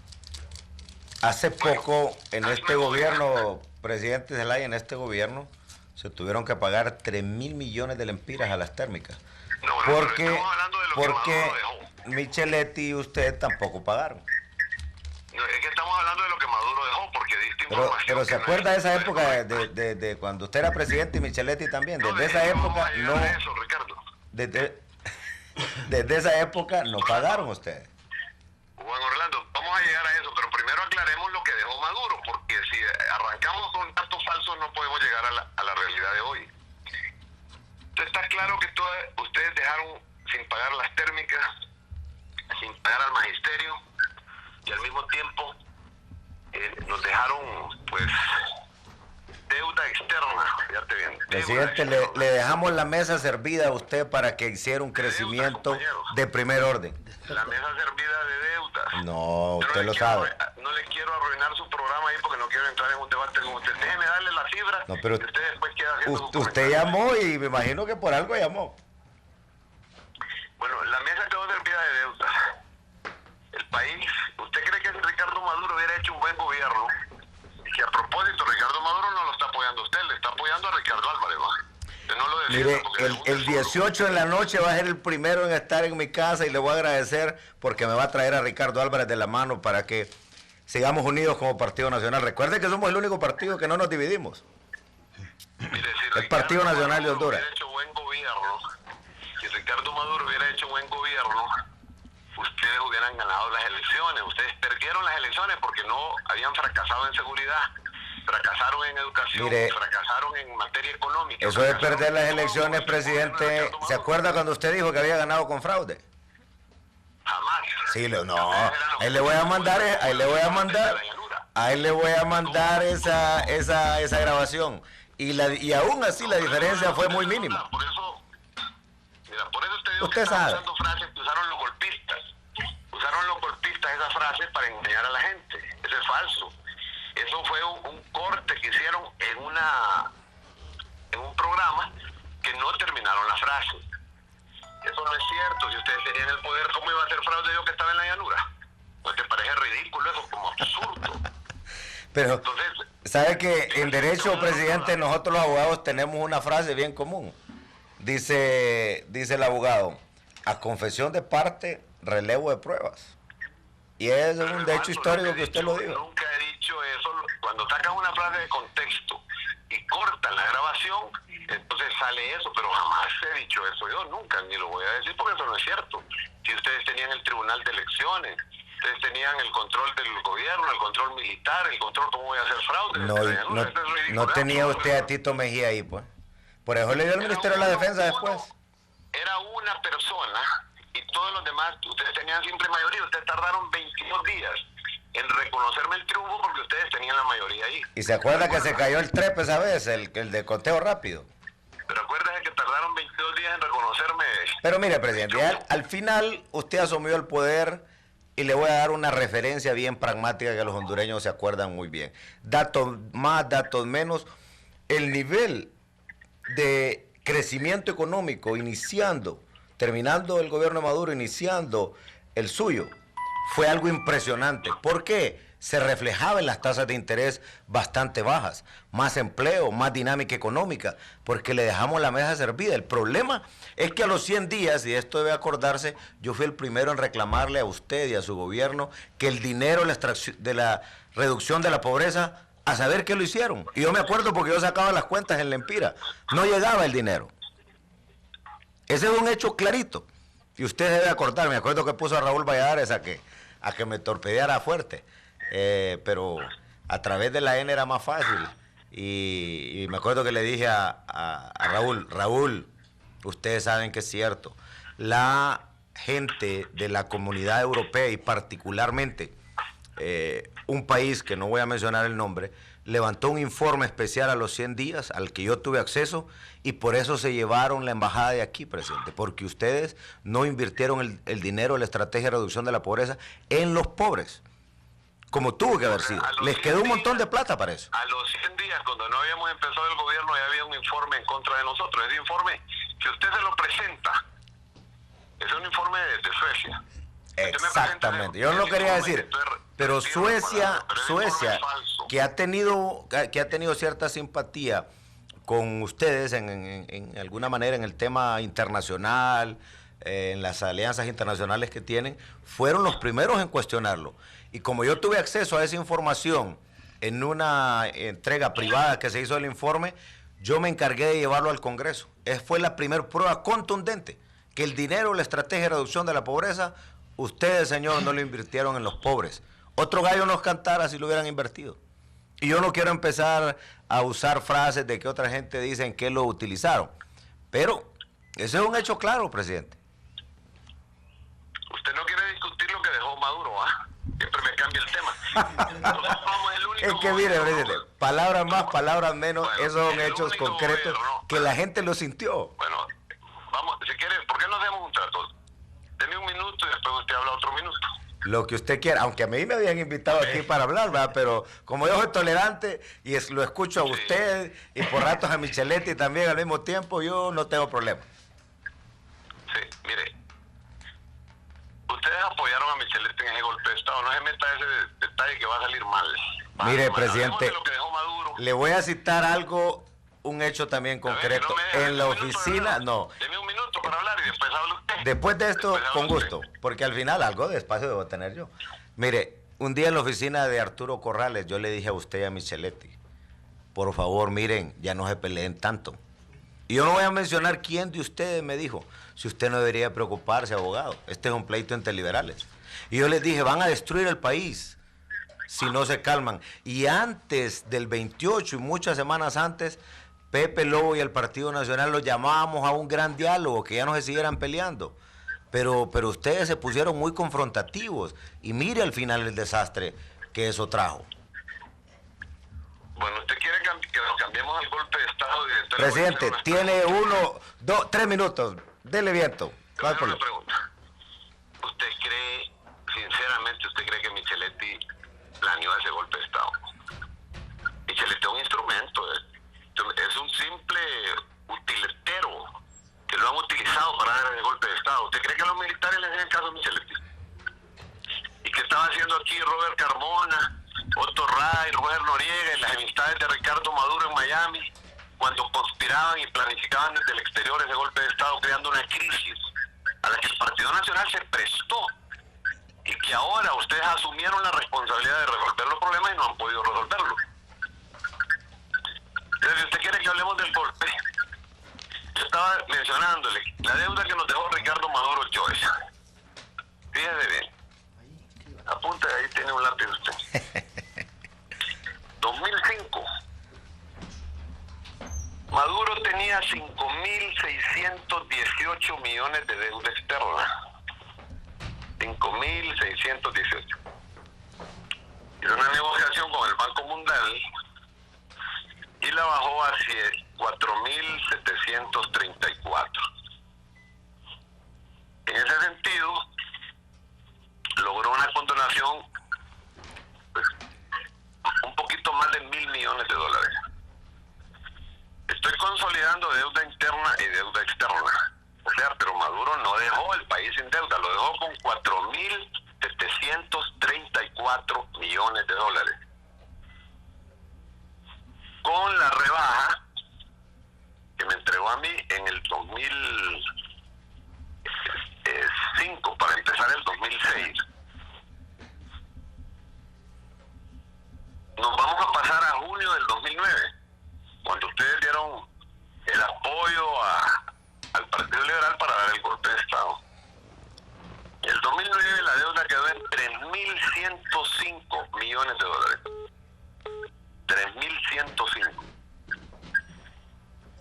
Hace poco, en este gobierno, presidente Zelaya, en este gobierno, se tuvieron que pagar 3.000 millones de lempiras a las térmicas. No, bueno, pero Porque, estamos hablando de lo que porque Maduro dejó. Micheletti y usted tampoco pagaron. No, es que estamos hablando de lo que Maduro dejó, porque diste información. Pero ¿se que no acuerda de es- esa no es época, correcta. de cuando usted era presidente y Micheletti también? No, Desde esa vamos época a llegar no... a eso, Ricardo. Desde esa época no pagaron ustedes. Juan Orlando, vamos a llegar a eso, pero primero aclaremos lo que dejó Maduro, porque si arrancamos con datos falsos no podemos llegar a la realidad de hoy. Entonces está claro que ustedes dejaron sin pagar las térmicas, sin pagar al magisterio, y al mismo tiempo nos dejaron, pues, deuda externa, fíjate bien. deuda Presidente, externa. le dejamos la mesa servida a usted para que hiciera un crecimiento de primer orden. La mesa servida de deudas. No, Yo usted le lo quiero sabe. No le quiero arruinar su programa ahí porque no quiero entrar en un debate con usted. Déjeme darle la cifra No, pero y usted después queda haciendo su Usted comentario. llamó y me imagino que por algo llamó. Bueno, la mesa quedó servida de deudas. El país, ¿usted cree que si Ricardo Maduro hubiera hecho un buen gobierno? Y que a propósito, Ricardo Maduro no lo está apoyando a usted, le está apoyando a Ricardo Álvarez, ¿va? Usted no lo defiende Mire, porque le gusta el solo. 18 en la noche va a ser el primero en estar en mi casa y le voy a agradecer porque me va a traer a Ricardo Álvarez de la mano para que sigamos unidos como Partido Nacional. Recuerde que somos el único partido que no nos dividimos. Mire, si El Partido Ricardo Nacional de Maduro Honduras. hubiera hecho buen gobierno, si Ricardo Maduro hubiera hecho buen gobierno, ustedes hubieran ganado las elecciones. Ustedes perdieron las elecciones porque no habían fracasado en seguridad, fracasaron en educación, Mire, fracasaron en materia económica. Eso de fracasaron perder en las todo. elecciones, Usted gobierna de presidente, Ricardo ¿se Maduro. acuerda cuando usted dijo que había ganado con fraude? Jamás. Sí, no, Ustedes eran los ahí le voy a mandar, ahí le voy a mandar, de la llanura. ahí le voy a mandar esa grabación. Y aún así la diferencia fue muy mínima. Por eso, mira, por eso te digo Usted que están sabe. usando frases que usaron los golpistas. Usaron los golpistas esas frases para engañar a la gente. Eso es falso. Eso fue un corte que hicieron en un programa que no terminaron la frase. Eso no es cierto. Si ustedes tenían el poder, ¿cómo iba a ser fraude yo que estaba en la llanura? ¿No te parece ridículo eso? Como absurdo. Pero, Entonces, ¿sabe que en derecho, presidente, nosotros los abogados tenemos una frase bien común? Dice el abogado, a confesión de parte, relevo de pruebas. Y eso es un hecho histórico que usted lo dijo. Nunca he dicho eso. Cuando sacan una frase de contexto y cortan la grabación, entonces sale eso, pero jamás he dicho eso. Yo nunca, ni lo voy a decir porque eso no es cierto. Si ustedes tenían el Tribunal de Elecciones, ustedes tenían el control del gobierno, el control militar, el control cómo voy a hacer fraude. No tenía usted a Tito Mejía ahí, pues. Por eso le dio al Ministerio de la Defensa después. Era una persona y todos los demás, ustedes tenían simple mayoría. Ustedes tardaron 22 días en reconocerme el triunfo porque ustedes tenían la mayoría ahí. Y se acuerda que se cayó el trepe esa vez, el de conteo rápido. Pero acuérdense que tardaron 22 días en reconocerme. Pero mire, presidente, ya al final usted asumió el poder y le voy a dar una referencia bien pragmática que los hondureños se acuerdan muy bien. Datos más, datos menos. El nivel que crecimiento económico, terminando el gobierno de Maduro, iniciando el suyo, fue algo impresionante. ¿Por qué? Se reflejaba en las tasas de interés bastante bajas, más empleo, más dinámica económica, porque le dejamos la mesa servida. El problema es que a los 100 días, y esto debe acordarse, yo fui el primero en reclamarle a usted y a su gobierno que el dinero de la reducción de la pobreza, a saber qué lo hicieron. Y yo me acuerdo porque yo sacaba las cuentas en la Empira, no llegaba el dinero. Ese es un hecho clarito, y usted debe acordar. Me acuerdo que puso a Raúl Valladares a que me torpedeara fuerte. Pero a través de la N era más fácil, y me acuerdo que le dije a Raúl, ustedes saben que es cierto, la gente de la Comunidad Europea y particularmente un país que no voy a mencionar el nombre, levantó un informe especial a los 100 días al que yo tuve acceso, y por eso se llevaron la embajada de aquí, presidente, porque ustedes no invirtieron el dinero de la estrategia de reducción de la pobreza en los pobres, como tuvo que haber sido. Les quedó un montón de plata para eso. A los 100 días, cuando no habíamos empezado el gobierno, ya había un informe en contra de nosotros. Ese informe, si usted se lo presenta, es un informe de Suecia. Exactamente, yo no lo quería decir, pero Suecia, que ha tenido cierta simpatía con ustedes en alguna manera en el tema internacional, en las alianzas internacionales que tienen, fueron los primeros en cuestionarlo. Y como yo tuve acceso a esa información en una entrega privada que se hizo del informe, yo me encargué de llevarlo al Congreso. Esa fue la primera prueba contundente, que el dinero, la estrategia de reducción de la pobreza, ustedes, señor, no lo invirtieron en los pobres. Otro gallo nos cantara si lo hubieran invertido. Y yo no quiero empezar a usar frases de que otra gente dice en qué lo utilizaron. Pero ese es un hecho claro, presidente. Usted no quiere discutir lo que dejó Maduro, ¿ah? Siempre me cambia el tema. Somos el único es que mire, presidente, palabras más, palabras menos, bueno, esos son hechos concretos gobierno, que la gente lo sintió. Bueno, vamos, si quiere, ¿por qué no hacemos un trato? Deme un minuto y después usted habla otro minuto. Lo que usted quiera, aunque a mí me habían invitado aquí para hablar, ¿verdad? Pero como yo soy tolerante y lo escucho a usted y por ratos a Micheletti también al mismo tiempo, yo no tengo problema. Sí, mire, ustedes apoyaron a Micheletti en ese golpe de Estado, no se meta ese detalle que va a salir mal. Mire, presidente, de lo que dejó Maduro. Le voy a citar algo, un hecho también concreto. En la oficina, no. Deme un minuto para hablar y después habla usted. Después de esto, con gusto, porque al final algo de espacio debo tener yo. Mire, un día en la oficina de Arturo Corrales, yo le dije a usted y a Micheletti, por favor, miren, ya no se peleen tanto. Y yo no voy a mencionar quién de ustedes me dijo, si usted no debería preocuparse, abogado, este es un pleito entre liberales. Y yo les dije, van a destruir el país si no se calman. Y antes del 28 y muchas semanas antes, Pepe Lobo y el Partido Nacional los llamábamos a un gran diálogo, que ya no se siguieran peleando. Pero ustedes se pusieron muy confrontativos y mire al final el desastre que eso trajo. Bueno, ¿usted quiere que nos cambiemos el golpe de Estado? Presidente, tiene 1, 2, 3 minutos. Dele viento. Le voy a hacer una pregunta. ¿Usted cree, sinceramente, que Micheletti planeó ese golpe de Estado? Micheletti es un instrumento, es un simple utiletero que lo han utilizado para dar el golpe de Estado. ¿Usted cree que los militares le hacen caso a Micheletti? ¿Y qué estaba haciendo aquí Robert Carmona, Otto Ray, Robert Noriega y las amistades de Ricardo Maduro en Miami, cuando conspiraban y planificaban desde el exterior ese golpe de Estado, creando una crisis a la que el Partido Nacional se prestó y que ahora ustedes asumieron la responsabilidad de resolver los problemas y no han podido resolverlo? Entonces, si usted quiere que hablemos del golpe, yo estaba mencionándole la deuda que nos dejó Ricardo Maduro Choice. Fíjese bien, apunte, ahí tiene un lápiz usted. 2005, Maduro tenía 5.618 millones de deuda externa. 5.618. Hizo una negociación con el Banco Mundial y la bajó a 4.734. En ese sentido, logró una condonación, pues, un poquito más de $1.000 millones. Estoy consolidando deuda interna nos vamos a pasar a junio del 2009, cuando ustedes dieron el apoyo al Partido Liberal para dar el golpe de Estado. En el 2009 la deuda quedó en 3.105 millones de dólares. 3.105.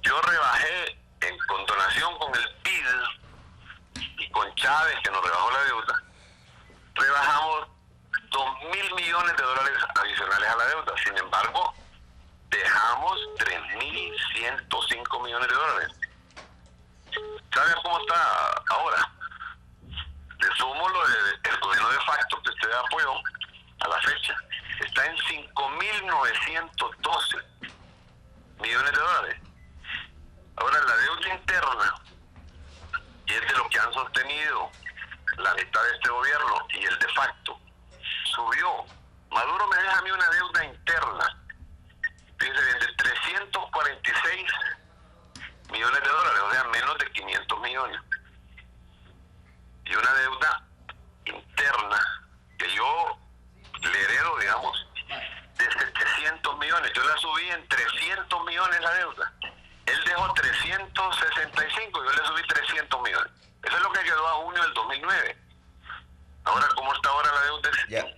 Yo rebajé en condonación con el PID y con Chávez, que nos rebajó la deuda, rebajamos 2.000 millones de dólares adicionales a la deuda. Sin embargo, dejamos 3.105 millones de dólares. ¿Saben cómo está ahora? Le sumo lo del gobierno de facto que usted apoyó a la fecha. Está en 5.912 millones de dólares. Ahora, la deuda interna, y es de lo que han sostenido la mitad de este gobierno y el de facto, subió. Maduro me deja a mí una deuda interna, fíjense bien, de 346 millones de dólares, o sea, menos de 500 millones. Y una deuda interna que yo le heredo, digamos, de 700 millones. Yo la subí en 300 millones la deuda. Él dejó 365, yo le subí 300 millones. Eso es lo que quedó a junio del 2009. Ahora, ¿cómo está ahora la deuda?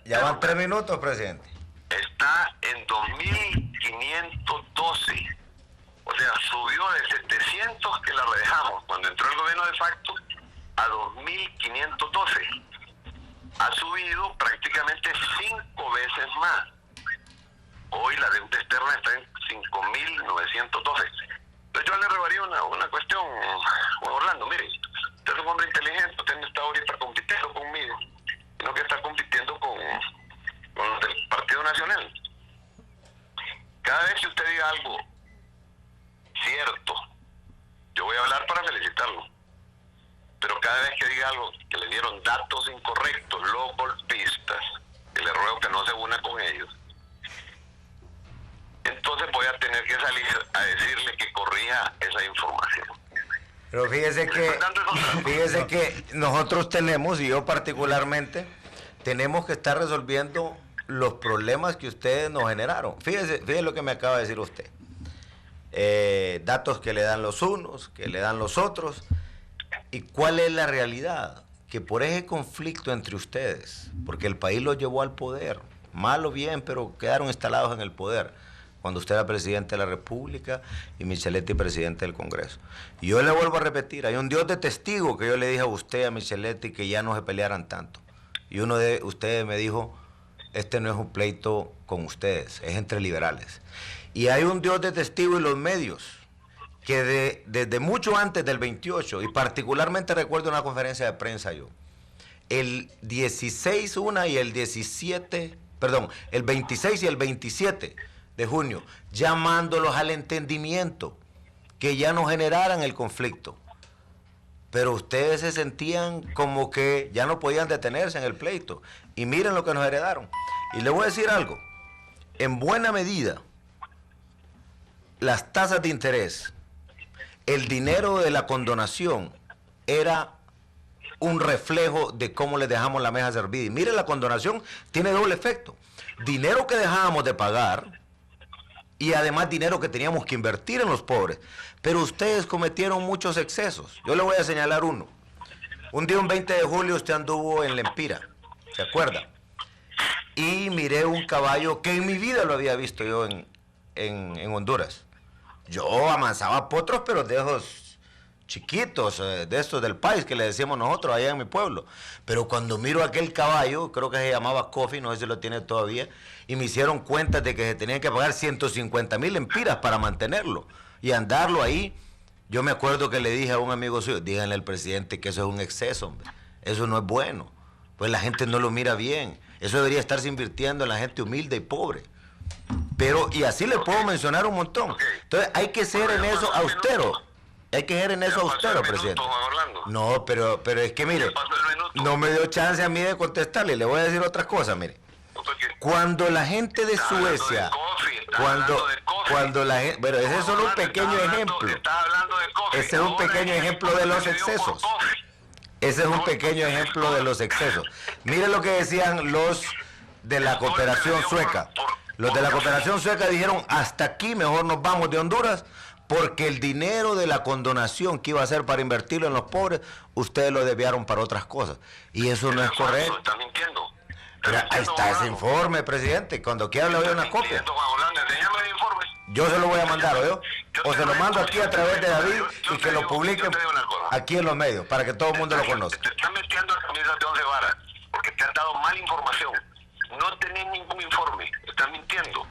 Ya van 3 minutos, presidente. Está en 2.512. O sea, subió de 700 que la redejamos cuando entró el gobierno de facto a 2.512. Ha subido prácticamente 5 veces más. Hoy la deuda externa está en 5.912. Entonces yo le rebaría una cuestión, Juan Orlando. Mire, usted es un hombre inteligente, usted no está ahorita compitiendo conmigo, sino que está compitiendo con los del Partido Nacional. Cada vez que usted diga algo cierto, yo voy a hablar para felicitarlo. Pero cada vez que diga algo que le dieron datos incorrectos, los golpistas, que le ruego que no se una con ellos, entonces voy a tener que salir a decirle que corrija esa información. Pero fíjese que nosotros tenemos, y yo particularmente, tenemos que estar resolviendo los problemas que ustedes nos generaron. Fíjese lo que me acaba de decir usted. Datos que le dan los unos, que le dan los otros. ¿Y cuál es la realidad? Que por ese conflicto entre ustedes, porque el país los llevó al poder, mal o bien, pero quedaron instalados en el poder, cuando usted era presidente de la República y Micheletti presidente del Congreso. Y yo le vuelvo a repetir, hay un Dios de testigo que yo le dije a usted, a Micheletti, que ya no se pelearan tanto. Y uno de ustedes me dijo, este no es un pleito con ustedes, es entre liberales. Y hay un Dios de testigo y los medios, que desde mucho antes del 28, y particularmente recuerdo una conferencia de prensa yo, el 16 una y el 17, perdón, el 26 y el 27 de junio, llamándolos al entendimiento, que ya no generaran el conflicto. Pero ustedes se sentían como que ya no podían detenerse en el pleito. Y miren lo que nos heredaron. Y le voy a decir algo, en buena medida, las tasas de interés, el dinero de la condonación era un reflejo de cómo les dejamos la mesa servida. Y mire, la condonación tiene doble efecto. Dinero que dejábamos de pagar y además dinero que teníamos que invertir en los pobres. Pero ustedes cometieron muchos excesos. Yo le voy a señalar uno. Un día, un 20 de julio, usted anduvo en Lempira, ¿se acuerda? Y miré un caballo que en mi vida lo había visto yo en Honduras. Yo amansaba potros, pero de esos chiquitos, de estos del país que le decíamos nosotros allá en mi pueblo. Pero cuando miro aquel caballo, creo que se llamaba Coffee, no sé si lo tiene todavía, y me hicieron cuentas de que se tenían que pagar 150,000 lempiras para mantenerlo y andarlo ahí. Yo me acuerdo que le dije a un amigo suyo, díganle al presidente que eso es un exceso, hombre. Eso no es bueno, pues la gente no lo mira bien. Eso debería estarse invirtiendo en la gente humilde y pobre. Pero, y así le puedo mencionar un montón. Entonces, hay que ser en eso austero. Hay que ser en eso austero, presidente. No, pero es que mire, no me dio chance a mí de contestarle. Le voy a decir otras cosas, mire. Cuando la gente de Suecia, cuando la gente, bueno, ese es solo un pequeño ejemplo. Ese es un pequeño ejemplo de los excesos. Ese es un pequeño ejemplo de los excesos. Mire lo que decían los de la cooperación sueca. Los de la cooperación sueca dijeron, hasta aquí mejor nos vamos de Honduras, porque el dinero de la condonación que iba a ser para invertirlo en los pobres, ustedes lo desviaron para otras cosas. Y eso no es correcto. Está mintiendo. Mira, ahí está ese informe, presidente. Cuando quiera le doy una copia. Yo se lo voy a mandar, ¿oyó? O se lo mando aquí a través de David y que lo publiquen aquí en los medios, para que todo el mundo lo conozca. Te están metiendo a camisas de 11 varas, porque te han dado mala información. No tenés ningún informe, estás mintiendo.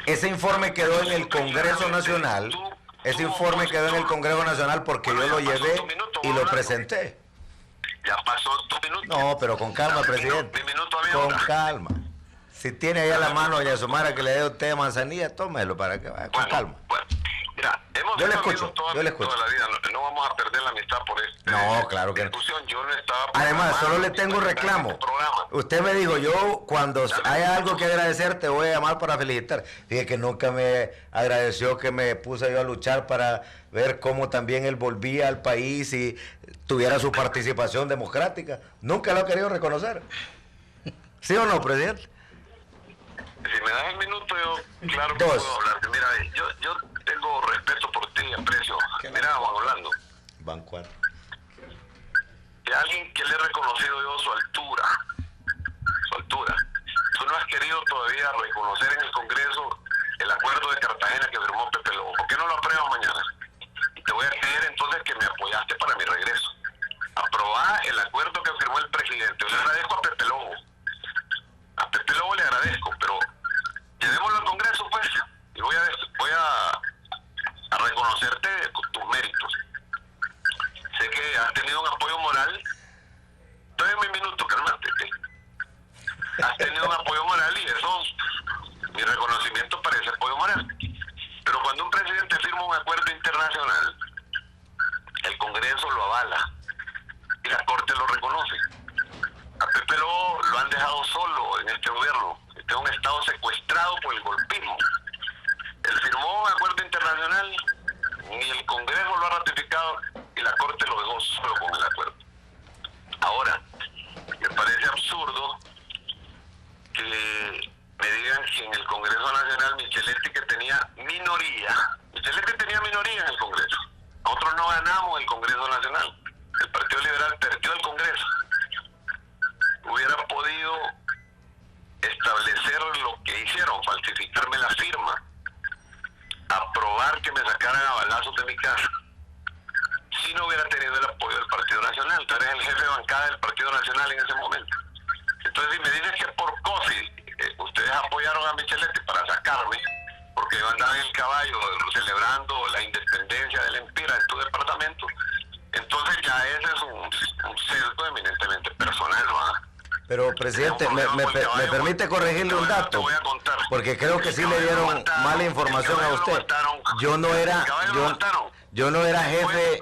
Ese informe quedó en el Congreso Nacional. Ese informe quedó en el Congreso Nacional porque yo lo llevé y lo presenté. Ya pasó tu minuto. No, pero con calma, presidente. Con calma. Si tiene ahí a la mano doña Sumara que le dé usted manzanilla, tómelo para que vaya con calma. Bueno, mira, yo le escucho, toda la vida. No vamos a perder la amistad por esto. No, claro que no. Yo no estaba. Además, solo le tengo un reclamo. Usted me dijo, yo cuando haya algo que agradecer te voy a llamar para felicitar. Dije que nunca me agradeció que me puse yo a luchar para ver cómo también él volvía al país y tuviera su participación democrática. Nunca lo ha querido reconocer. ¿Sí o no, presidente? Si me das el minuto, yo claro que puedo hablarte. Mira, yo tengo respeto por ti y aprecio. Mira, Juan Orlando. Bancuar. De alguien que le he reconocido yo su altura. Tú no has querido todavía reconocer en el Congreso el acuerdo de Cartagena que firmó Pepe Lobo. ¿Por qué no lo apruebas mañana? Y te voy a pedir entonces que me apoyaste para mi regreso. Aprobá el acuerdo que firmó el presidente. Yo le agradezco a Pepe Lobo. A Pepe Lobo le agradezco, pero llevémoslo al Congreso, pues, y voy a reconocerte tus méritos. Sé que has tenido un apoyo moral. Estoy en mi minuto, cálmate. Has tenido un apoyo moral y eso, mi reconocimiento para ese apoyo moral. Pero cuando un presidente firma un acuerdo internacional, el Congreso lo avala y la Corte lo reconoce. A Pepe Lobo lo han dejado solo en este gobierno. Este es un Estado secuestrado por el golpismo. Él firmó un acuerdo internacional, ni el Congreso lo ha ratificado y la Corte lo dejó solo con el acuerdo. Ahora, me parece absurdo que me digan que en el Congreso Nacional Micheletti, que tenía minoría, Micheletti tenía minoría en el Congreso. Nosotros no ganamos el Congreso Nacional. El Partido Liberal perdió el Congreso. Hubiera podido establecer lo que hicieron, falsificarme la firma, aprobar que me sacaran a balazos de mi casa, si no hubiera tenido el apoyo del Partido Nacional. Tú eres el jefe de bancada del Partido Nacional en ese momento. Entonces, si me dices que por COVID ustedes apoyaron a Micheletti para sacarme, porque yo andaba en el caballo celebrando la independencia del Empira en tu departamento, entonces ya ese es un sesgo eminentemente personal, ¿verdad? Pero, presidente, me permite corregirle un dato, porque creo que sí le dieron mala información a usted. Yo no era jefe,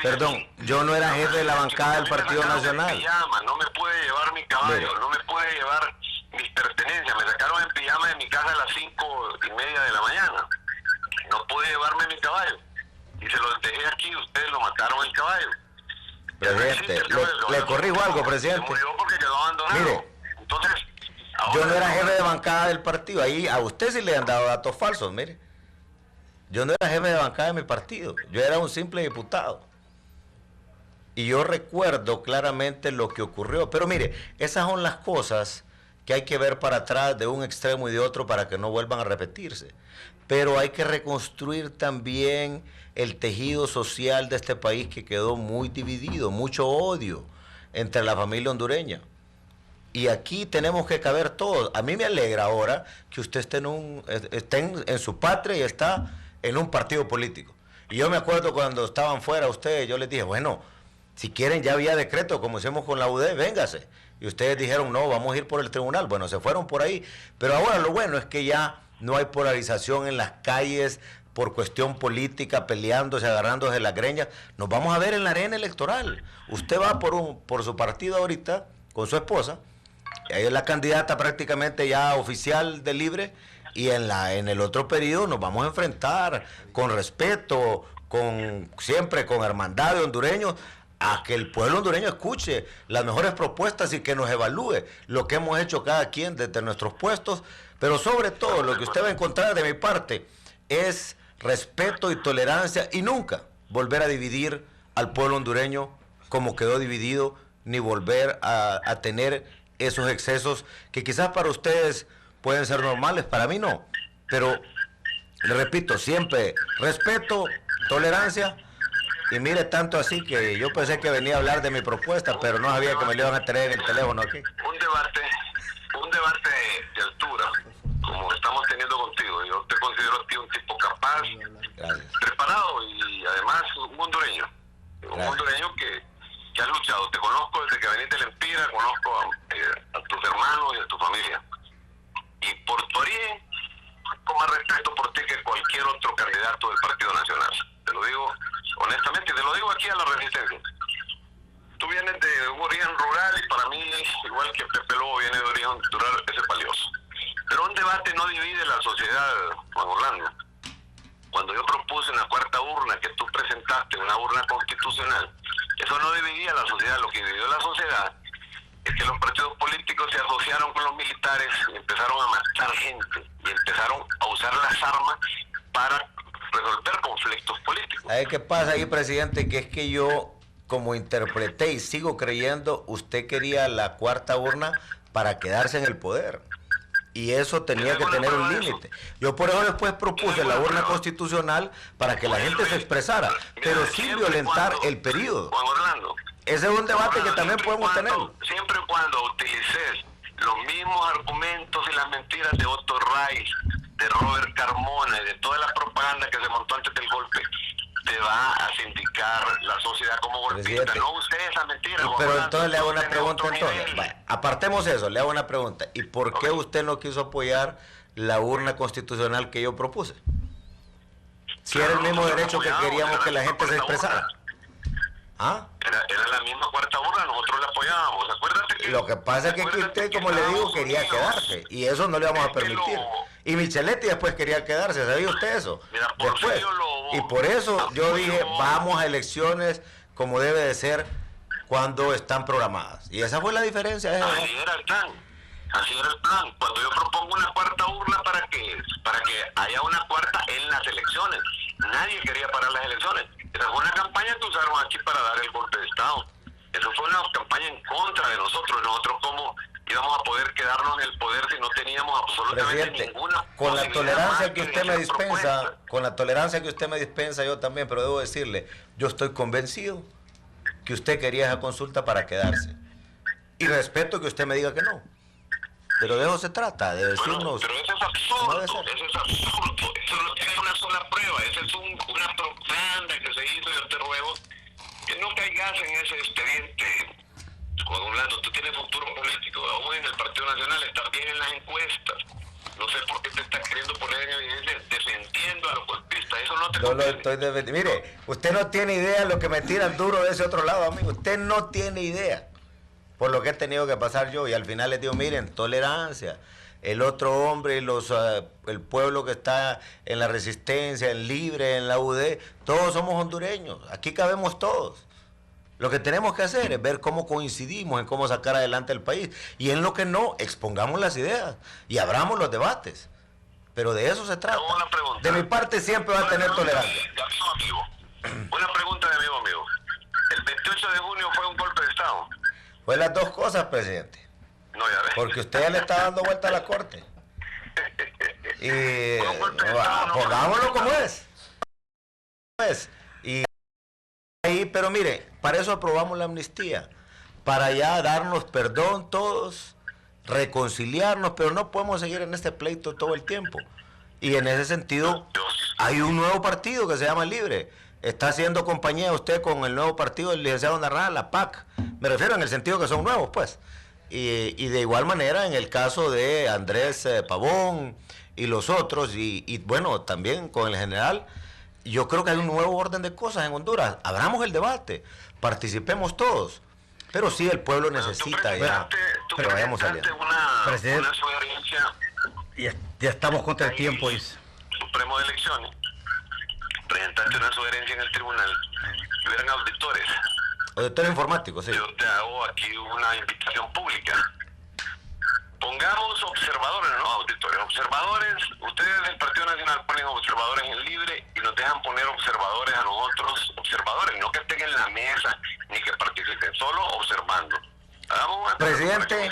perdón, yo no era jefe de la bancada del Partido Nacional. No me pude llevar mi caballo, no me pude llevar mis pertenencias. Me sacaron en pijama de mi casa a las 5:30 de la mañana. No pude llevarme mi caballo. Y se lo dejé aquí, ustedes lo mataron el caballo. Presidente, le corrijo algo, presidente. Se murió porque quedó abandonado. Mire, entonces, yo no era jefe de bancada del partido. Ahí a usted sí le han dado datos falsos, mire. Yo no era jefe de bancada de mi partido. Yo era un simple diputado. Y yo recuerdo claramente lo que ocurrió. Pero mire, esas son las cosas que hay que ver para atrás de un extremo y de otro para que no vuelvan a repetirse. Pero hay que reconstruir también el tejido social de este país que quedó muy dividido, mucho odio entre la familia hondureña. Y aquí tenemos que caber todos. A mí me alegra ahora que usted esté en su patria y está en un partido político. Y yo me acuerdo cuando estaban fuera ustedes, yo les dije, bueno, si quieren ya había decreto, como hicimos con la UD, véngase. Y ustedes dijeron, no, vamos a ir por el tribunal. Bueno, se fueron por ahí. Pero ahora lo bueno es que ya no hay polarización en las calles por cuestión política, peleándose, agarrándose las greñas. Nos vamos a ver en la arena electoral. Usted va por su partido ahorita, con su esposa, y ahí es la candidata prácticamente ya oficial de Libre, y en el otro periodo nos vamos a enfrentar con respeto, siempre con hermandad de hondureños, a que el pueblo hondureño escuche las mejores propuestas y que nos evalúe lo que hemos hecho cada quien desde nuestros puestos Pero sobre todo lo que usted va a encontrar de mi parte es respeto y tolerancia y nunca volver a dividir al pueblo hondureño como quedó dividido, ni volver a tener esos excesos que quizás para ustedes pueden ser normales, para mí no. Pero, le repito, siempre respeto, tolerancia. Y mire, tanto así que yo pensé que venía a hablar de mi propuesta, pero no sabía que me lo iban a tener en el teléfono aquí. Un debate de altura, como estamos teniendo contigo. Yo te considero a ti un tipo capaz, preparado y además un hondureño. Un hondureño que ha luchado. Te conozco desde que viniste del Empira, conozco a tus hermanos y a tu familia. Y por tu origen, con más respeto por ti que cualquier otro candidato del Partido Nacional. Te lo digo honestamente, te lo digo aquí a la Resistencia. Tú vienes de un origen rural y para mí, igual que Pepe Lobo viene de origen rural, ese es valioso. Pero un debate no divide la sociedad, Juan Orlando. Cuando yo propuse una cuarta urna que tú presentaste, una urna constitucional, eso no dividía la sociedad. Lo que dividió la sociedad es que los partidos políticos se asociaron con los militares y empezaron a matar gente y empezaron a usar las armas para resolver conflictos políticos. ¿Sabe qué pasa ahí, presidente? Que es que yo, como interpreté y sigo creyendo, usted quería la cuarta urna para quedarse en el poder. Y eso tenía que tener un límite. Yo por eso después propuse la urna constitucional para que la gente se expresara, pero sin violentar el periodo. Juan Orlando, ese es un debate que también podemos tener. Siempre y cuando utilices los mismos argumentos y las mentiras de Otto Reich, de Robert Carmona y de toda la propaganda que se montó antes del golpe, te va a sindicar la sociedad como golpista. Presidente, no usted esa mentira. Pero entonces le hago una pregunta entonces. Vaya, apartemos eso, le hago una pregunta. ¿Y por qué usted no quiso apoyar la urna constitucional que yo propuse? Si era el mismo derecho que queríamos que la gente se expresara. ¿Ah? Era la misma cuarta urna, nosotros la apoyábamos. Acuérdate que... Lo que pasa es que usted, como le digo, quería quedarse. Y eso no le vamos a permitir. Y Micheletti después quería quedarse, ¿sabía usted eso? Mira, después. Y por eso yo dije, vamos a elecciones como debe de ser cuando están programadas. Y esa fue la diferencia. Así era el plan. Así era el plan. Cuando yo propongo una cuarta urna para que haya una cuarta en las elecciones. Nadie quería parar las elecciones. Esa fue una campaña que usaron aquí para dar el golpe de Estado. Eso fue una campaña en contra de nosotros. Nosotros cómo íbamos a poder quedarnos en el poder si no teníamos absolutamente ninguna con la tolerancia que de usted me dispensa, propuesta. con la tolerancia que usted me dispensa yo también, pero debo decirle, yo estoy convencido que usted quería esa consulta para quedarse. Y respeto que usted me diga que no. Pero de eso se trata, de decirnos... Pero eso es absurdo, eso es absurdo. Eso no tiene una sola prueba. Esa es una propaganda que se hizo. Yo te ruego que no caigas en ese expediente. Juan Orlando, tú tienes futuro político, aún en el Partido Nacional, estás bien en las encuestas. No sé por qué te estás queriendo poner en evidencia defendiendo a los golpistas. Eso no te conviene. Lo estoy defendiendo. Mire, usted no tiene idea lo que me tiran duro de ese otro lado, amigo. Usted no tiene idea por lo que he tenido que pasar yo. Y al final les digo, miren, tolerancia. El otro hombre, el pueblo que está en la Resistencia, en Libre, en la UD, todos somos hondureños. Aquí cabemos todos. Lo que tenemos que hacer es ver cómo coincidimos en cómo sacar adelante el país. Y en lo que no, expongamos las ideas y abramos los debates. Pero de eso se trata. De mi parte siempre va a tener tolerancia. Una pregunta de amigo. ¿El 28 de junio fue un golpe de Estado? Fue las dos cosas, presidente. No, ya ves. Porque usted ya le está dando vuelta a la corte. Y pongámoslo como es. Y ahí, pero mire, para eso aprobamos la amnistía, para ya darnos perdón todos, reconciliarnos, pero no podemos seguir en este pleito todo el tiempo. Y en ese sentido, hay un nuevo partido que se llama Libre. Está haciendo compañía usted con el nuevo partido del licenciado Narrala, la PAC. Me refiero en el sentido que son nuevos, pues. Y de igual manera en el caso de Andrés Pavón y los otros, y bueno, también con el general. Yo creo que hay un nuevo orden de cosas en Honduras. Abramos el debate, participemos todos. Pero sí, el pueblo necesita ya que vayamos saliendo. Presidente, una sugerencia. Ya estamos contra el tiempo, Is. Supremo de Elecciones. Presentaste una sugerencia en el tribunal. Que hubieran auditores. Auditores informáticos, sí. Yo te hago aquí una invitación pública. pongamos observadores, no auditores, observadores. Ustedes del Partido Nacional ponen observadores en Libre y nos dejan poner observadores a nosotros, observadores, no que estén en la mesa ni que participen, solo observando. Presidente,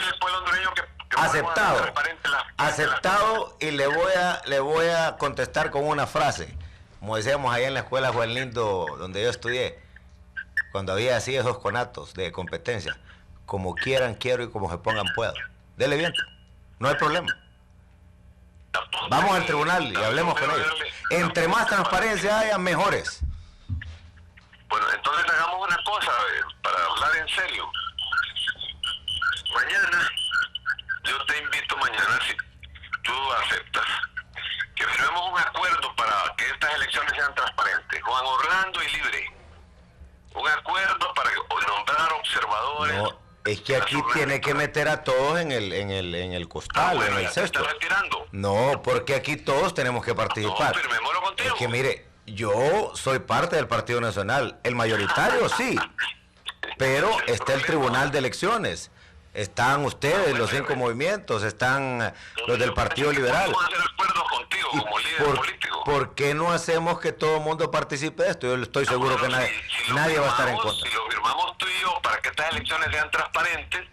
aceptado, y le voy a contestar con una frase, como decíamos ahí en la escuela Juan Lindo, donde yo estudié, cuando había así esos conatos de competencia: como quieran quiero y como se pongan puedo. Dele viento, no hay problema. Vamos al tribunal y hablemos con ellos. Entre más transparencia haya, mejores. Bueno, entonces hagamos una cosa, para hablar en serio. Mañana, yo te invito mañana, si tú aceptas, que firmemos un acuerdo para que estas elecciones sean transparentes. Juan Orlando y Libre. Un acuerdo para nombrar observadores. No, es que aquí tiene que meter a todos en el costal, bueno, en el cesto. ¿Estás retirando? No, porque aquí todos tenemos que participar. No, firmémoslo contigo. Es que mire, yo soy parte del Partido Nacional, el mayoritario sí, pero está el Tribunal de Elecciones. Están ustedes, los 5 movimientos, están los del Partido Liberal. Vamos a hacer acuerdos contigo como líder político. ¿Por qué no hacemos que todo el mundo participe de esto? Yo estoy seguro que nadie va a estar en contra. Si lo firmamos tú y yo para que estas elecciones sean transparentes,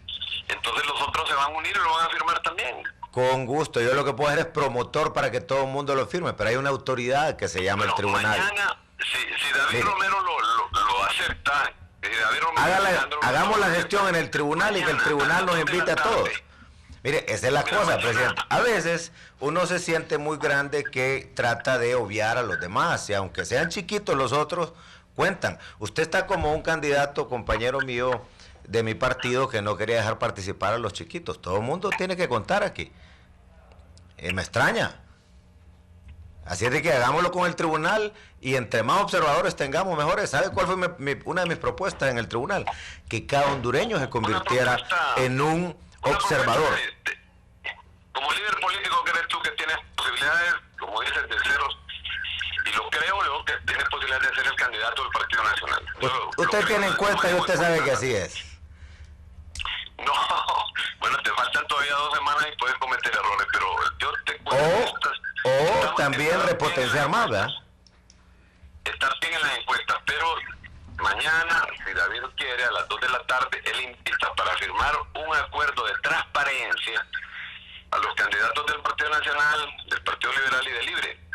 entonces los otros se van a unir y lo van a firmar también. Con gusto, yo lo que puedo hacer es promotor para que todo el mundo lo firme, pero hay una autoridad que se llama el tribunal. Mañana, si David Romero lo acepta, hagamos la gestión en el tribunal y que el tribunal nos invite a todos. Mire, esa es la cosa, presidente. A veces uno se siente muy grande que trata de obviar a los demás, y aunque sean chiquitos los otros, cuentan. Usted está como un candidato, compañero mío, de mi partido, que no quería dejar participar a los chiquitos. Todo el mundo tiene que contar aquí. Me extraña. Así es de que hagámoslo con el tribunal y entre más observadores tengamos, mejores. ¿Sabe cuál fue una de mis propuestas en el tribunal? Que cada hondureño se convirtiera en un observador. Como líder político que eres tú, que tienes posibilidades, como dices, de ceros, y lo creo yo, que tienes posibilidades de ser el candidato del Partido Nacional. Usted tiene encuesta y usted sabe que así es. No, bueno, te faltan todavía 2 semanas y puedes cometer errores, pero yo te cuento. O también repotenciar más, ¿verdad? Estar bien en las encuestas, pero mañana, si David quiere, a las 2 de la tarde, él invita para firmar un acuerdo de transparencia a los candidatos del Partido Nacional, del Partido Liberal y de Libre.